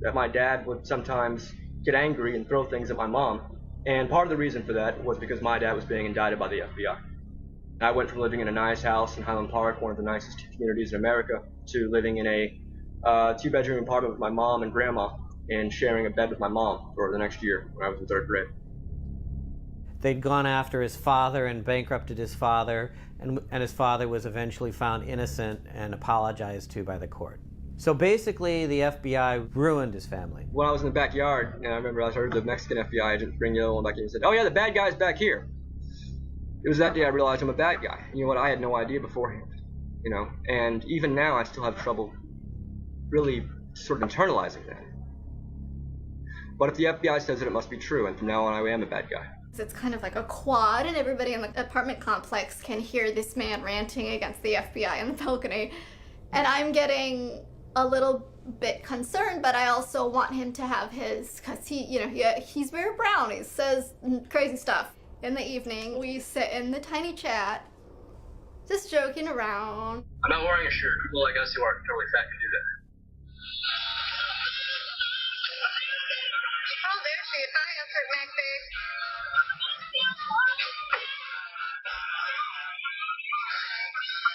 That my dad would sometimes get angry and throw things at my mom. And part of the reason for that was because my dad was being indicted by the FBI. I went from living in a nice house in Highland Park, one of the nicest communities in America, to living in a 2-bedroom apartment with my mom and grandma and sharing a bed with my mom for the next year when I was in 3rd grade. They'd gone after his father and bankrupted his father, and his father was eventually found innocent and apologized to by the court. So basically, the FBI ruined his family. When I was in the backyard, and I remember I heard the Mexican FBI agent bring the other one back in and said, oh yeah, the bad guy's back here. It was that day I realized I'm a bad guy. You know what, I had no idea beforehand. You know, and even now I still have trouble really sort of internalizing that. But if the FBI says it, it must be true, and from now on I am a bad guy. It's kind of like a quad, and everybody in the apartment complex can hear this man ranting against the FBI on the balcony. And I'm getting a little bit concerned, but I also want him to have his, because he's Barrett Brown. He says crazy stuff. In the evening, we sit in the tiny chat, just joking around. I'm not wearing a shirt. People like us who are totally fat can do that. Oh, there she is. Hi, Insert Mac Babe.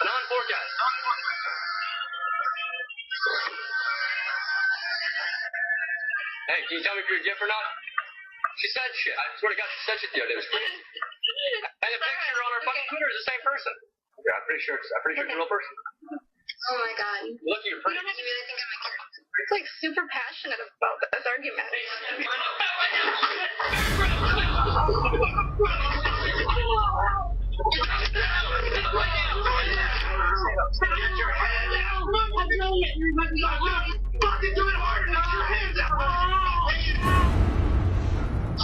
On 4, guys. On 4. Hey, can you tell me if you're a gift or not? She said shit. I swear to God, she said shit the other day. It was crazy. And the picture on her fucking Twitter is the same person. Yeah, I'm pretty sure it's a real person. Oh my God. Look, you're pretty. You don't have to really think I'm It's like super passionate about this argument.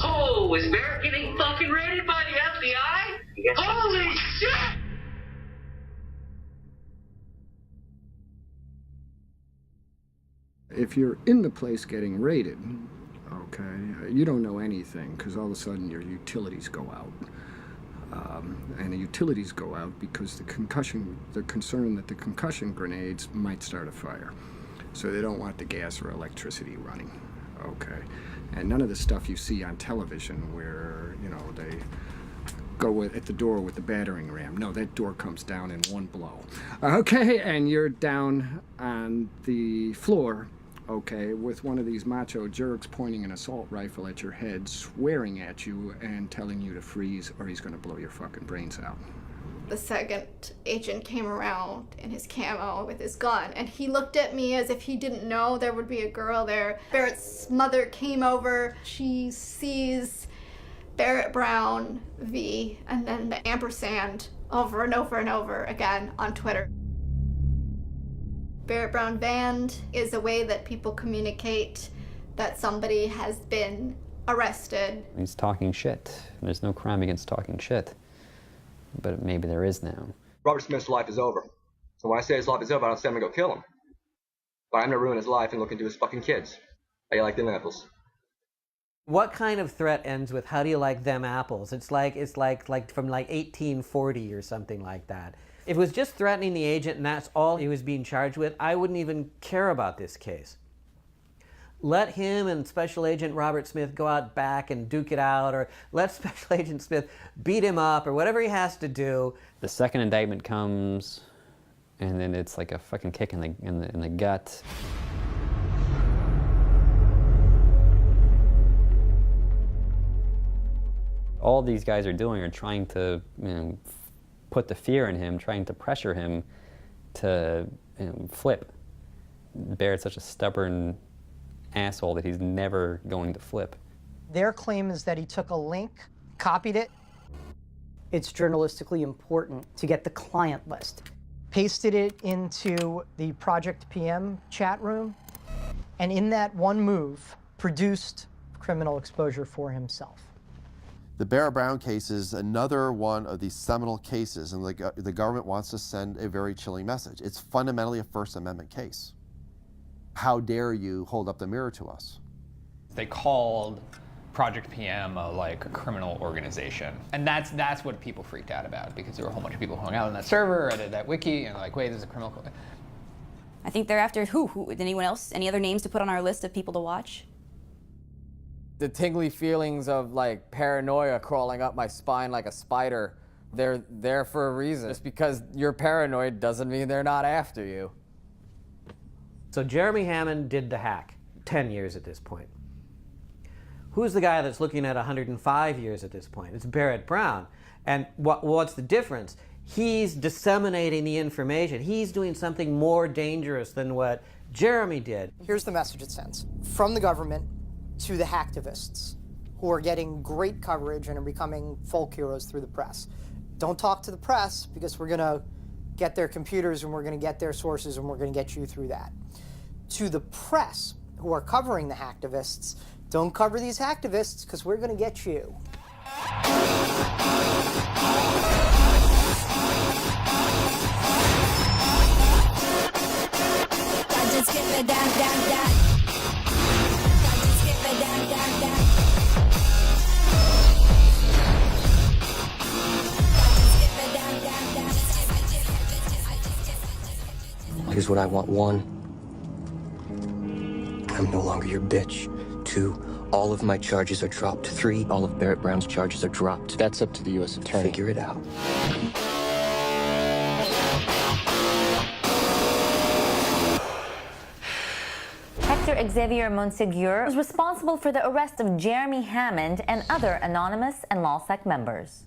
Oh, is Barrett getting fucking raided by the FBI? Holy shit! If you're in the place getting raided, okay, you don't know anything because all of a sudden your utilities go out. And the utilities go out because they're concerned that the concussion grenades might start a fire. So they don't want the gas or electricity running, okay? And none of the stuff you see on television where, they go at the door with the battering ram. No, that door comes down in one blow. Okay, and you're down on the floor okay, with one of these macho jerks pointing an assault rifle at your head, swearing at you and telling you to freeze or he's gonna blow your fucking brains out. The second agent came around in his camo with his gun, and he looked at me as if he didn't know there would be a girl there. Barrett's mother came over. She sees Barrett Brown V and then the ampersand over and over and over again on Twitter. Barrett Brown banned is a way that people communicate that somebody has been arrested. He's talking shit. There's no crime against talking shit. But maybe there is now. Robert Smith's life is over. So when I say his life is over, I don't say I'm gonna go kill him. But I'm gonna ruin his life and look into his fucking kids. How you like them apples? What kind of threat ends with "How do you like them apples"? It's like from like 1840 or something like that. If it was just threatening the agent and that's all he was being charged with, I wouldn't even care about this case. Let him and Special Agent Robert Smith go out back and duke it out, or let Special Agent Smith beat him up, or whatever he has to do. The second indictment comes, and then it's like a fucking kick in the gut. All these guys are doing are trying to, put the fear in him, trying to pressure him to flip. Barrett's such a stubborn asshole that he's never going to flip. Their claim is that he took a link, copied it. It's journalistically important to get the client list. Pasted it into the Project PM chat room, and in that one move, produced criminal exposure for himself. The Barrett Brown case is another one of these seminal cases, and the government wants to send a very chilling message. It's fundamentally a First Amendment case. How dare you hold up the mirror to us? They called Project PM a criminal organization, and that's what people freaked out about, because there were a whole bunch of people who hung out on that server or that wiki and wait, this is a criminal. I think they're after who? Anyone else? Any other names to put on our list of people to watch? The tingly feelings of paranoia crawling up my spine like a spider, they're there for a reason. Just because you're paranoid doesn't mean they're not after you. So Jeremy Hammond did the hack, 10 years at this point. Who's the guy that's looking at 105 years at this point? It's Barrett Brown. And what's the difference? He's disseminating the information. He's doing something more dangerous than what Jeremy did. Here's the message it sends from the government to the hacktivists who are getting great coverage and are becoming folk heroes through the press. Don't talk to the press, because we're gonna get their computers and we're gonna get their sources and we're gonna get you through that. To the press who are covering the hacktivists, don't cover these hacktivists, because we're gonna get you. Here's what I want. 1, I'm no longer your bitch. 2, all of my charges are dropped. 3, all of Barrett Brown's charges are dropped. That's up to the U.S. Attorney. Figure it out. Hector Xavier Monsegur was responsible for the arrest of Jeremy Hammond and other anonymous and LawSec members.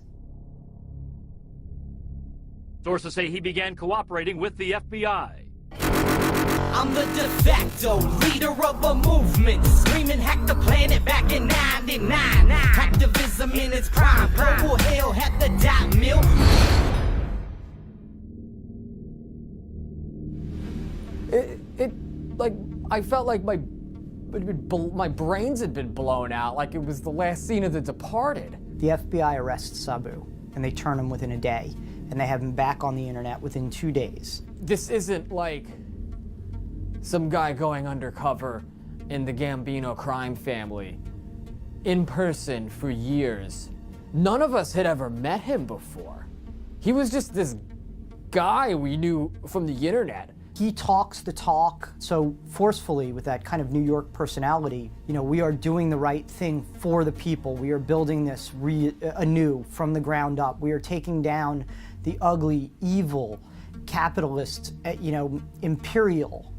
Sources say he began cooperating with the FBI. I'm the de facto leader of a movement, screaming hack the planet back in 99. Activism in its prime, global hell had the dot mill. I felt like my brains had been blown out, like it was the last scene of The Departed. The FBI arrests Sabu, and they turn him within a day, and they have him back on the internet within 2 days. This isn't like some guy going undercover in the Gambino crime family in person for years. None of us had ever met him before. He was just this guy we knew from the internet. He talks the talk so forcefully with that kind of New York personality. You know, we are doing the right thing for the people. We are building this anew from the ground up. We are taking down the ugly, evil, capitalist, imperial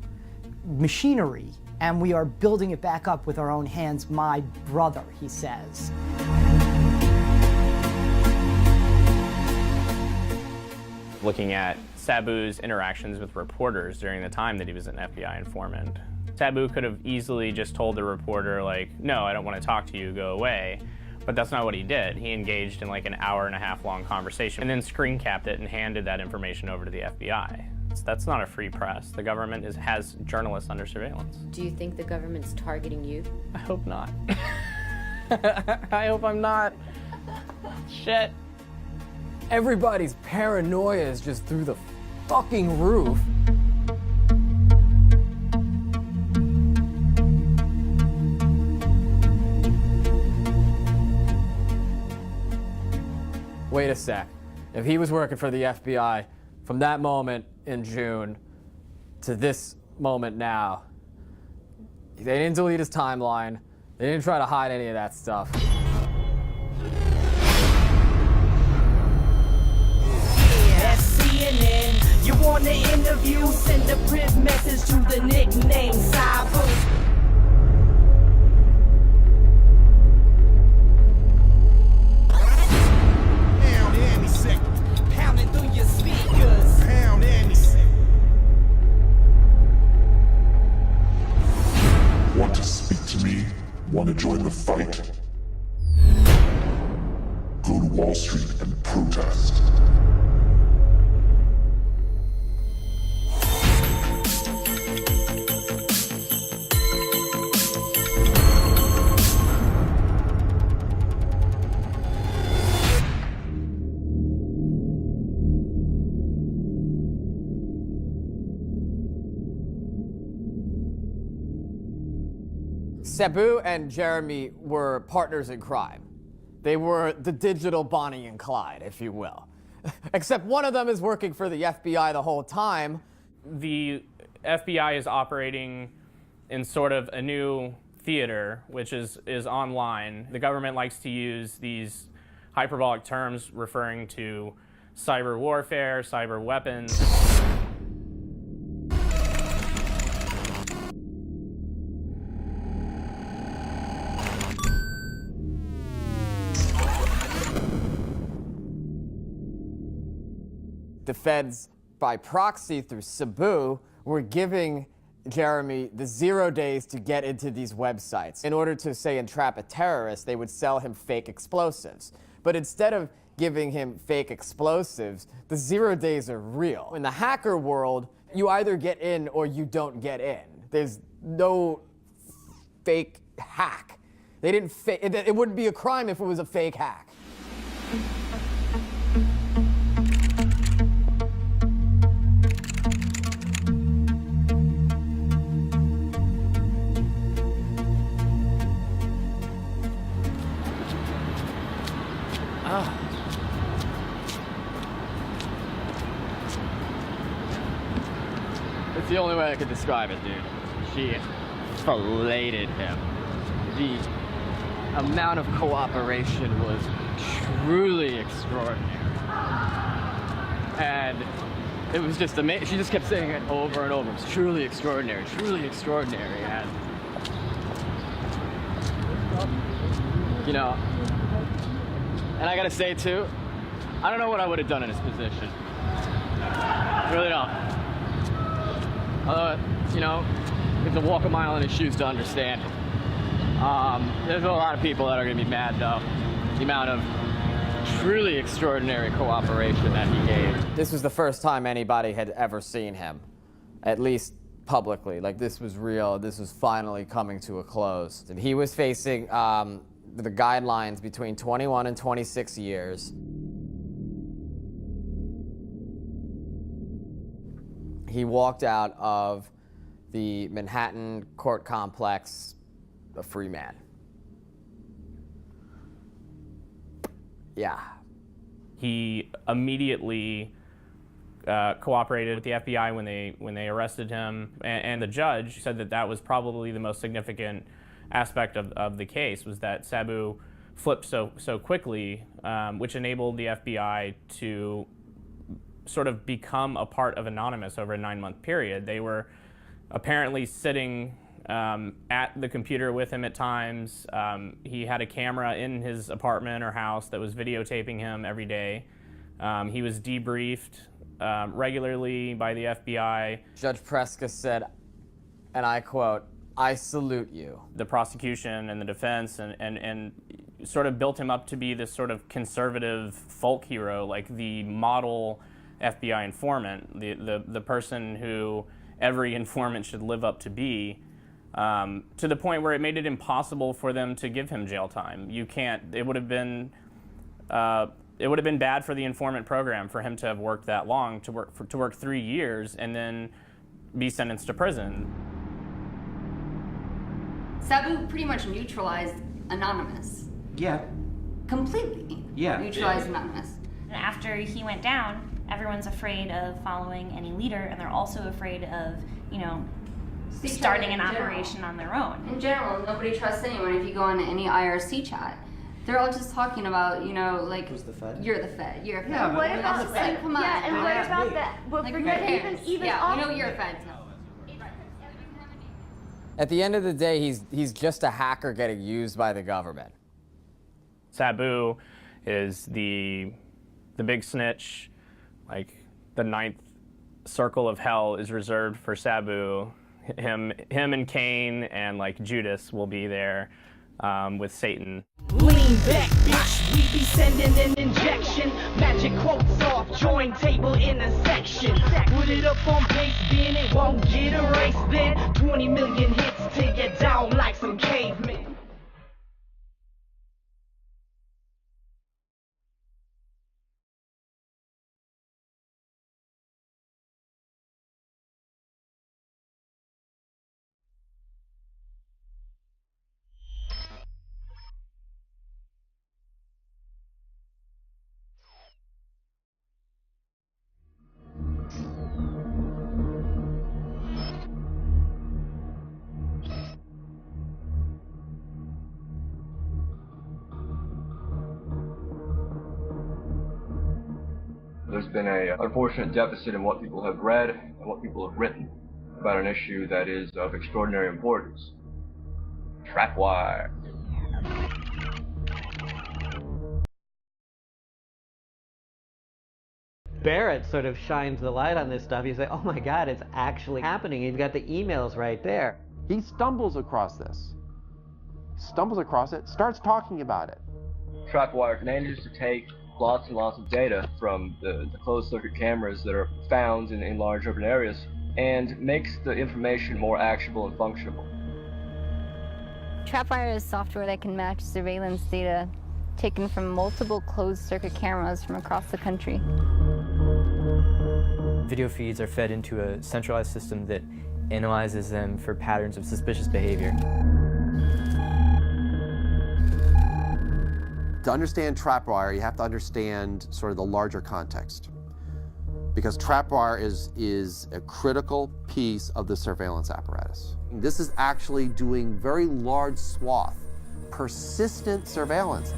machinery and we are building it back up with our own hands, my brother, he says. Looking at Sabu's interactions with reporters during the time that he was an FBI informant. Sabu could have easily just told the reporter, like, no, I don't want to talk to you, go away. But that's not what he did. He engaged in like an hour-and-a-half long conversation and then screen capped it and handed that information over to the FBI. So that's not a free press. The government has journalists under surveillance. Do you think the government's targeting you? I hope not. I hope I'm not. Shit. Everybody's paranoia is just through the fucking roof. Wait a sec. If he was working for the FBI from that moment in June to this moment now, they didn't delete his timeline. They didn't try to hide any of that stuff. That's CNN. You want the interview? Send a print message to the nickname Sabu. Pounding through your speakers. Pound any second. Want to speak to me? Want to join the fight? Go to Wall Street and protest. Sabu and Jeremy were partners in crime. They were the digital Bonnie and Clyde, if you will. Except one of them is working for the FBI the whole time. The FBI is operating in sort of a new theater, which is online. The government likes to use these hyperbolic terms referring to cyber warfare, cyber weapons. The feds, by proxy through Sabu, were giving Jeremy the 0 days to get into these websites. In order to, say, entrap a terrorist, they would sell him fake explosives. But instead of giving him fake explosives, the 0 days are real. In the hacker world, you either get in or you don't get in. There's no fake hack. They didn't it wouldn't be a crime if it was a fake hack. It's the only way I could describe it, dude. She filleted him. The amount of cooperation was truly extraordinary. And it was just amazing. She just kept saying it over and over. It was truly extraordinary, and you know, and I gotta say too, I don't know what I would have done in his position. I really don't. You know, you have to walk a mile in his shoes to understand it. There's a lot of people that are gonna be mad though. The amount of truly extraordinary cooperation that he gave. This was the first time anybody had ever seen him, at least publicly. Like, this was real. This was finally coming to a close. And he was facing the guidelines between 21 and 26 years. He walked out of the Manhattan court complex a free man. Yeah. He immediately cooperated with the FBI when they arrested him, and the judge said that that was probably the most significant aspect of the case, was that Sabu flipped so quickly, which enabled the FBI to sort of become a part of Anonymous over a 9-month period. They were apparently sitting at the computer with him at times. He had a camera in his apartment or house that was videotaping him every day. He was debriefed regularly by the FBI. Judge Preska said, and I quote, "I salute you." The prosecution and the defense and sort of built him up to be this sort of conservative folk hero, like the model FBI informant, the person who every informant should live up to be, to the point where it made it impossible for them to give him jail time. You can't. It would have been bad for the informant program for him to have worked that long, to work 3 years and then be sentenced to prison. Sabu pretty much neutralized Anonymous. Yeah. Completely. Yeah. Neutralized Anonymous. And after he went down, everyone's afraid of following any leader, and they're also afraid of, starting an operation on their own. In general, nobody trusts anyone. If you go on any IRC chat, they're all just talking about, like, who's the Fed? You're the Fed. You're a Fed. Yeah, What about the Fed? Come on. Yeah, and what about that? Well, Like, forget who cares? even Yeah, we know you're a Fed. At the end of the day, he's just a hacker getting used by the government. Sabu is the big snitch. Like, the 9th circle of hell is reserved for Sabu. Him and Cain and like Judas will be there with Satan. Lean back, bitch, we be sending an injection. Magic quotes off, join table in a section. Put it up on base bin, it won't get erased then. 20 million hits till you're down like some cavemen. There's been an unfortunate deficit in what people have read and what people have written about an issue that is of extraordinary importance. Trapwire. Barrett sort of shines the light on this stuff. He's like, oh my God, it's actually happening. You've got the emails right there. He stumbles across this. Stumbles across it, starts talking about it. Trapwire manages to take lots and lots of data from the closed-circuit cameras that are found in large urban areas and makes the information more actionable and functional. Trapwire is software that can match surveillance data taken from multiple closed-circuit cameras from across the country. Video feeds are fed into a centralized system that analyzes them for patterns of suspicious behavior. To understand Trapwire, you have to understand sort of the larger context. Because Trapwire is a critical piece of the surveillance apparatus. This is actually doing very large swath, persistent surveillance.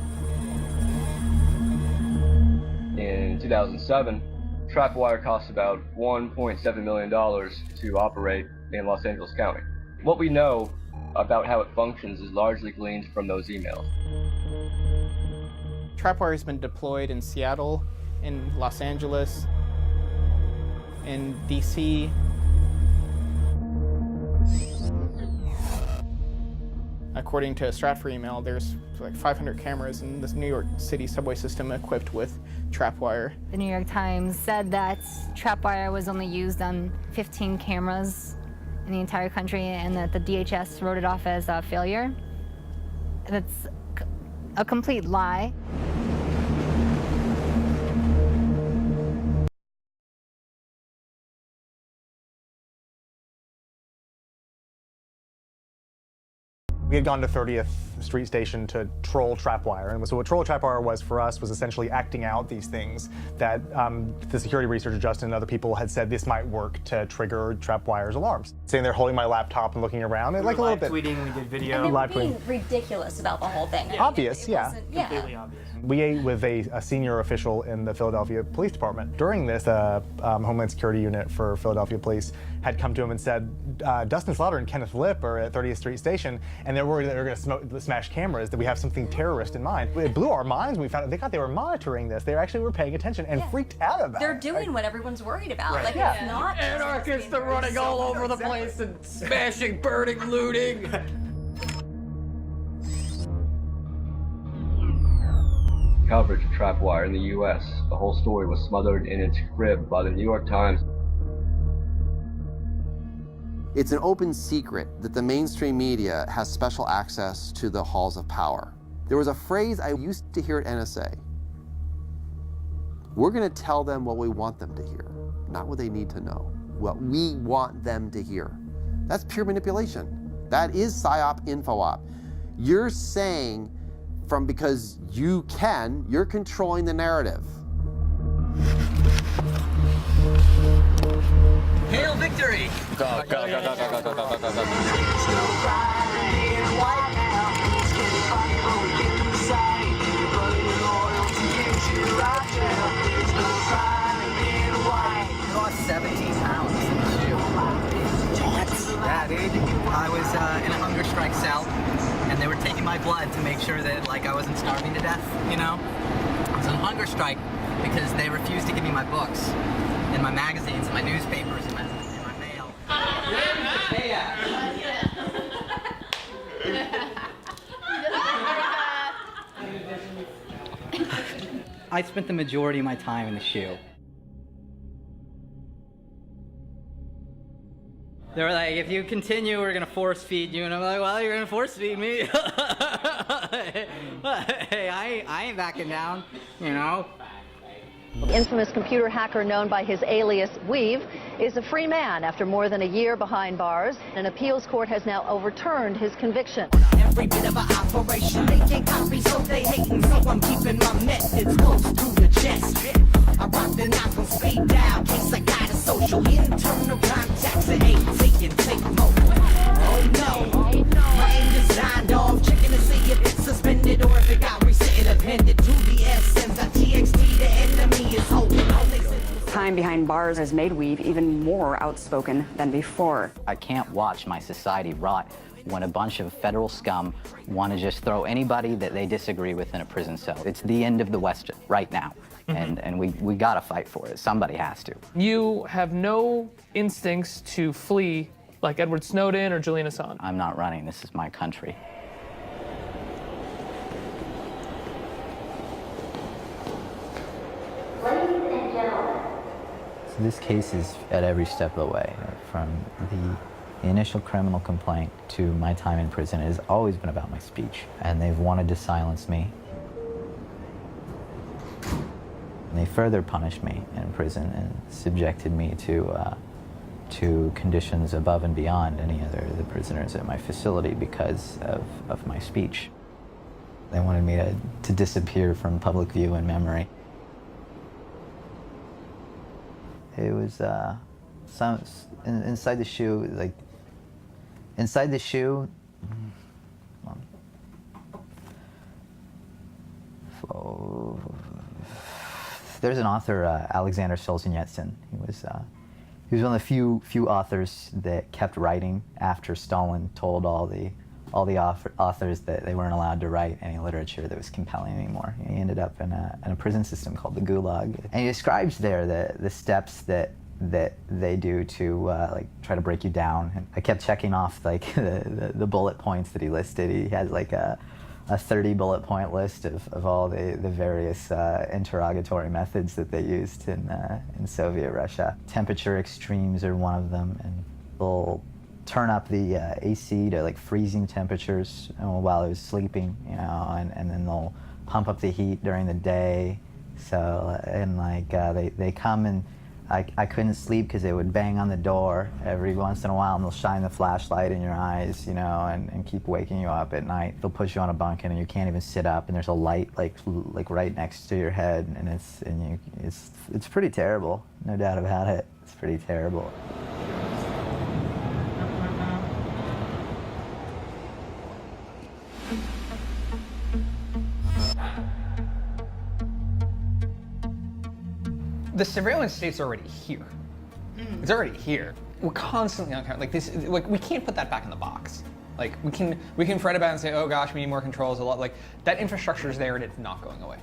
In 2007, Trapwire cost about $1.7 million to operate in Los Angeles County. What we know about how it functions is largely gleaned from those emails. Trapwire has been deployed in Seattle, in Los Angeles, in DC. According to a Stratfor email, there's like 500 cameras in this New York City subway system equipped with Trapwire. The New York Times said that Trapwire was only used on 15 cameras in the entire country and that the DHS wrote it off as a failure. That's a complete lie. We had gone to 30th Street Station to troll trapwire. And so what troll trapwire was for us was essentially acting out these things that the security researcher Justin and other people had said this might work to trigger trapwire's alarms. Sitting there holding my laptop and looking around, like a little bit. Tweeting, we did video. And they were Live being tweeting. ridiculous about the whole thing. Obvious, yeah. Completely obvious. We ate with a senior official in the Philadelphia Police Department. During this, Homeland Security unit for Philadelphia Police had come to him and said, Dustin Slaughter and Kenneth Lipp are at 30th Street Station, and they're worried that they're going to smash cameras, that we have something terrorist in mind. It blew our minds when we found out they thought they were monitoring this. They actually were paying attention and freaked out about They're it. doing what everyone's worried about. Right. Like, Yeah. it's not Anarchists are running all over the place and smashing, burning, looting. Coverage of trapwire in the U.S. The whole story was smothered in its crib by the New York Times. It's an open secret that the mainstream media has special access to the halls of power. There was a phrase I used to hear at NSA. We're going to tell them what we want them to hear, not what they need to know. What we want them to hear. That's pure manipulation. That is PSYOP, info-op. You're saying because you can, you're controlling the narrative. Hail victory! Go, go, go, go, go, go, go, go, go. I lost 17 pounds in the shoe. Yeah, dude. I was in a hunger strike cell, and they were taking my blood to make sure that I wasn't starving to death, you know? I was on hunger strike because they refused to give me my books and my magazines and my newspapers and my mail. I spent the majority of my time in the shoe. They were like, if you continue, we're gonna force feed you. And I'm like, well, you're gonna force feed me. Hey, I ain't backing down, you know? The infamous computer hacker known by his alias Weave is a free man after more than a year behind bars. An appeals court has now overturned his conviction. Every bit of an operation, they can't copy, so they hating. So I'm keeping my methods close to the chest. I rock the knock on speed dial, case I got a social internal contacts that ain't taking take more. Oh no, my aim designed off, checking to see if it's suspended or if it got reset and appended to the essence. I TXT, the enemy is holding on. Time behind bars has made Weave even more outspoken than before. I can't watch my society rot when a bunch of federal scum want to just throw anybody that they disagree with in a prison cell. It's the end of the West right now, and we gotta fight for it. Somebody has to. You have no instincts to flee like Edward Snowden or Julian Assange. I'm not running. This is my country. Ladies and gentlemen. So this case is at every step of the way, from the initial criminal complaint to my time in prison. It has always been about my speech, and they've wanted to silence me. And they further punished me in prison and subjected me to conditions above and beyond any other of the prisoners at my facility because of my speech. They wanted me to disappear from public view and memory. It was inside the shoe, inside the shoe. There's an author, Alexander Solzhenitsyn. He was one of the few authors that kept writing after Stalin told all the authors that they weren't allowed to write any literature that was compelling anymore. He ended up in a prison system called the Gulag, and he describes there the steps that they do to try to break you down. And I kept checking off the bullet points that he listed. He had a 30 bullet point list of all the various interrogatory methods that they used in Soviet Russia. Temperature extremes are one of them, and they'll turn up the AC to freezing temperatures while I was sleeping, and then they'll pump up the heat during the day. So, and they come and I couldn't sleep because they would bang on the door every once in a while, and they'll shine the flashlight in your eyes, you know, and keep waking you up at night. They'll put you on a bunk and you can't even sit up, and there's a light like right next to your head, and it's pretty terrible, no doubt about it. It's pretty terrible. The surveillance state's already here. It's already here. We're constantly on like this. Like we can't put that back in the box. Like we can fret about it and say, oh gosh, we need more controls. A lot like that infrastructure is there and it's not going away.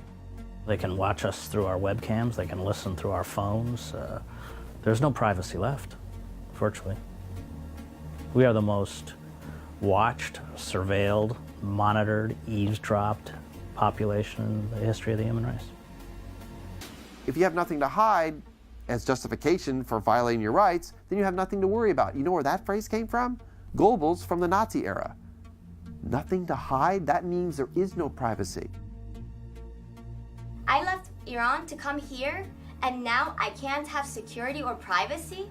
They can watch us through our webcams. They can listen through our phones. There's no privacy left, virtually. We are the most watched, surveilled, monitored, eavesdropped population in the history of the human race. If you have nothing to hide as justification for violating your rights, then you have nothing to worry about. You know where that phrase came from? Goebbels from the Nazi era. Nothing to hide? That means there is no privacy. I left Iran to come here, and now I can't have security or privacy?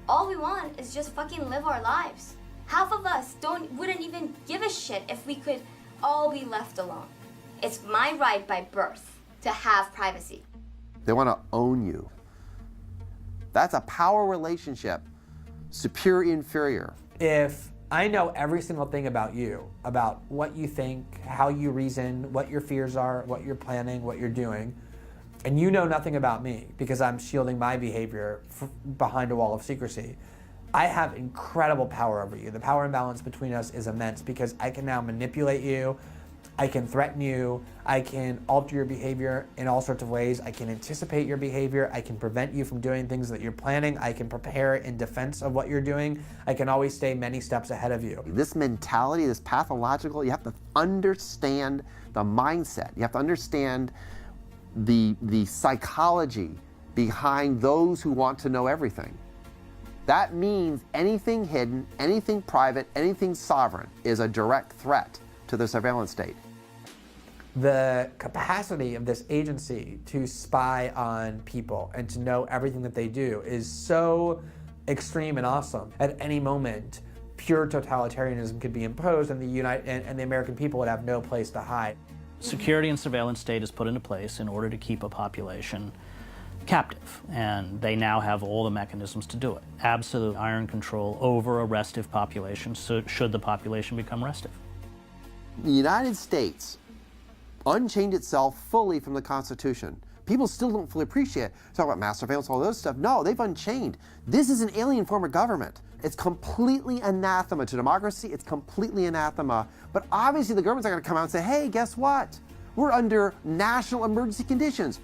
All we want is just fucking live our lives. Half of us wouldn't even give a shit if we could all be left alone. It's my right by birth to have privacy. They want to own you. That's a power relationship, superior-inferior. If I know every single thing about you, about what you think, how you reason, what your fears are, what you're planning, what you're doing, and you know nothing about me because I'm shielding my behavior behind a wall of secrecy, I have incredible power over you. The power imbalance between us is immense because I can now manipulate you, I can threaten you, I can alter your behavior in all sorts of ways, I can anticipate your behavior, I can prevent you from doing things that you're planning, I can prepare in defense of what you're doing, I can always stay many steps ahead of you. This mentality, this pathological, you have to understand the mindset. You have to understand the psychology behind those who want to know everything. That means anything hidden, anything private, anything sovereign is a direct threat to the surveillance state. The capacity of this agency to spy on people and to know everything that they do is so extreme and awesome. At any moment, pure totalitarianism could be imposed and the American people would have no place to hide. Security and surveillance state is put into place in order to keep a population captive, and they now have all the mechanisms to do it. Absolute iron control over a restive population, so should the population become restive. The United States unchained itself fully from the Constitution. People still don't fully appreciate it. Talk about mass surveillance, all those stuff. No, they've unchained. This is an alien form of government. It's completely anathema to democracy. It's completely anathema. But obviously the government's not going to come out and say, hey, guess what? We're under national emergency conditions.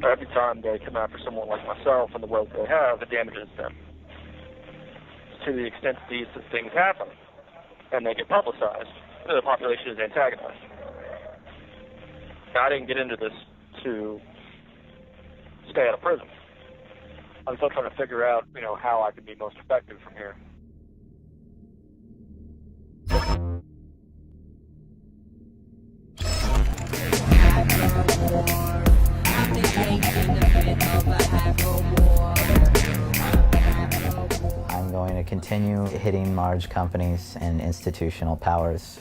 Every time they come after someone like myself and the wealth they have, it damages them. To the extent that these things happen and they get publicized, the population is antagonized. Now, I didn't get into this to stay out of prison. I'm still trying to figure out, how I can be most effective from here. I'm going to continue hitting large companies and institutional powers.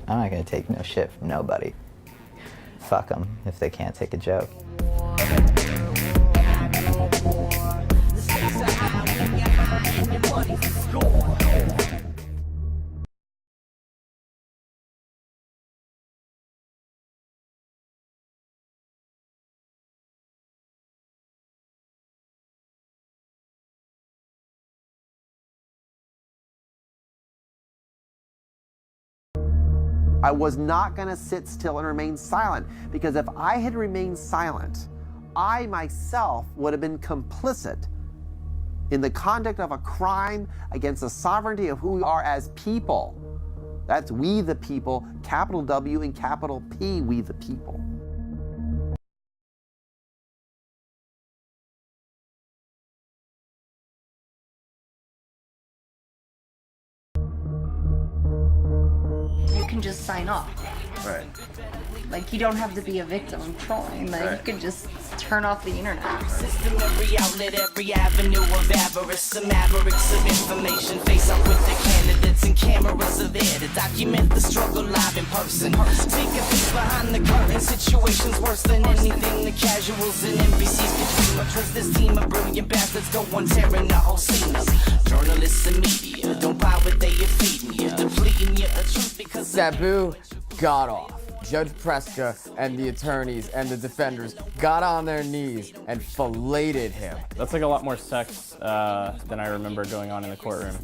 I'm not going to take no shit from nobody. Fuck them if they can't take a joke. I was not going to sit still and remain silent, because if I had remained silent, I myself would have been complicit in the conduct of a crime against the sovereignty of who we are as people. That's we the people, capital W and capital P, we the people. can just sign off. Right. Like, you don't have to be a victim of trolling. Like, you can just turn off the internet. System, every outlet, every avenue of avarice. Some mavericks of information face up with the candidates and cameras are there to document the struggle live in person. Take a peek behind the curtain. Situations worse than anything the casuals and NPCs could dream of. Trust this team of brilliant bastards go on tearing the whole scene up. Journalists and media don't buy what they are feeding you. Depleting you of truth because Sabu got off. Judge Preska and the attorneys and the defenders got on their knees and filleted him. That's like a lot more sex than I remember going on in the courtroom.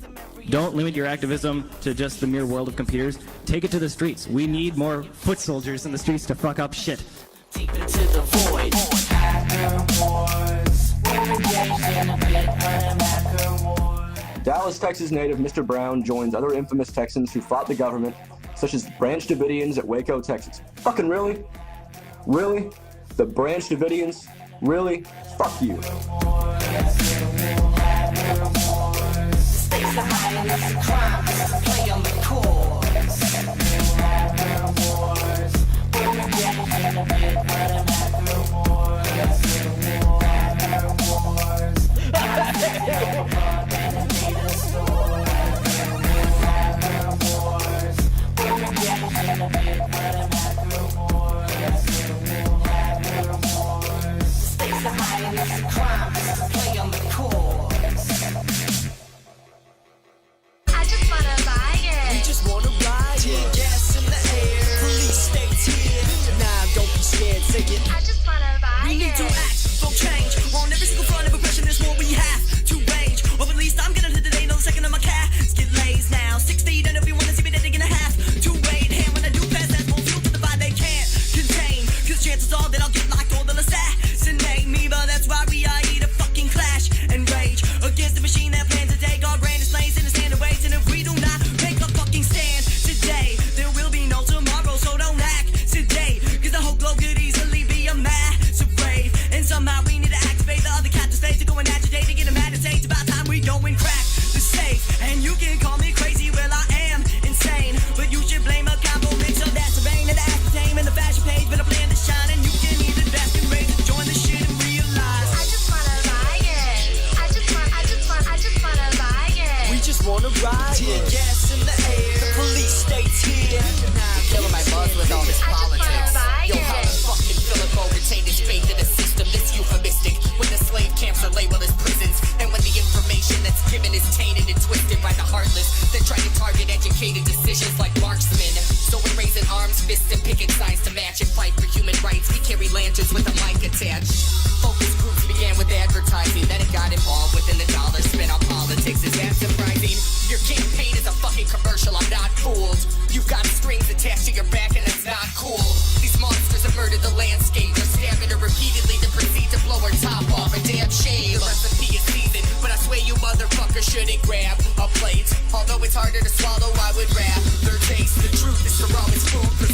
Don't limit your activism to just the mere world of computers. Take it to the streets. We need more foot soldiers in the streets to fuck up shit. Deep into the void. Dallas, Texas native Mr. Brown joins other infamous Texans who fought the government, such as Branch Davidians at Waco, Texas. Fucking really? Really? The Branch Davidians? Really? Fuck you. Stakes are high and it's a crime. Play on the I just wanna buy it. We just wanna ride it. Gas in the air. Police states here. Nah, don't be scared, say it. I just wanna buy it. We need to act for change. On every single front of oppression is what we have to rage. Or at least I'm gonna live today, no second of my casket lays now. 6 feet and everyone is even digging a half to wait. Hand when I do pass that won't fuel to the vibe they can't contain. Cause chances are that I'll get locked or they'll assassinate me. But that's why we are here to fucking clash and rage against the machine that plans to take our brand and slaves in the standard ways. And if we do not make a fucking stand today, there will be no tomorrow, so don't act today. Cause the whole globe could easily be a massive rave. And somehow we need to activate the other captive states to go and agitate to get them mad and say it's about time we go and crack the safe. And you can call me crazy, well I am insane, but you should blame a combo mix of that's the vein and the aspartame and the fashion page. But I plan to shine and you can either best and rage to join the shit and realize I just wanna buy it. I just wanna buy it. We just wanna ride it. Gas in the air. The police states here. Nah, I'm killing my buzz with all this politics. Yo, how the fucking Philippo retained his faith in a system that's euphemistic when the slave camps are labeled as prisons and when the information that's given is tainted and twisted by the heartless that try to target educated decisions like marksmen. So we're raising arms, fists, and picking signs to match and fight for human rights. We carry lanterns with a mic attached. Focus groups began with advertising, then it got involved within the dollar spent on politics. Is that surprising? Your campaign is a fucking commercial, I'm not fooled. You've got strings attached to your back and it's not cool. These monsters have murdered the landscape. They're stabbing her repeatedly to proceed to blow her top off. A damn shame. The recipe is seasoned, but I swear you motherfuckers shouldn't grab a plate. Although it's harder to swallow, I would rather taste the truth is to raw as food.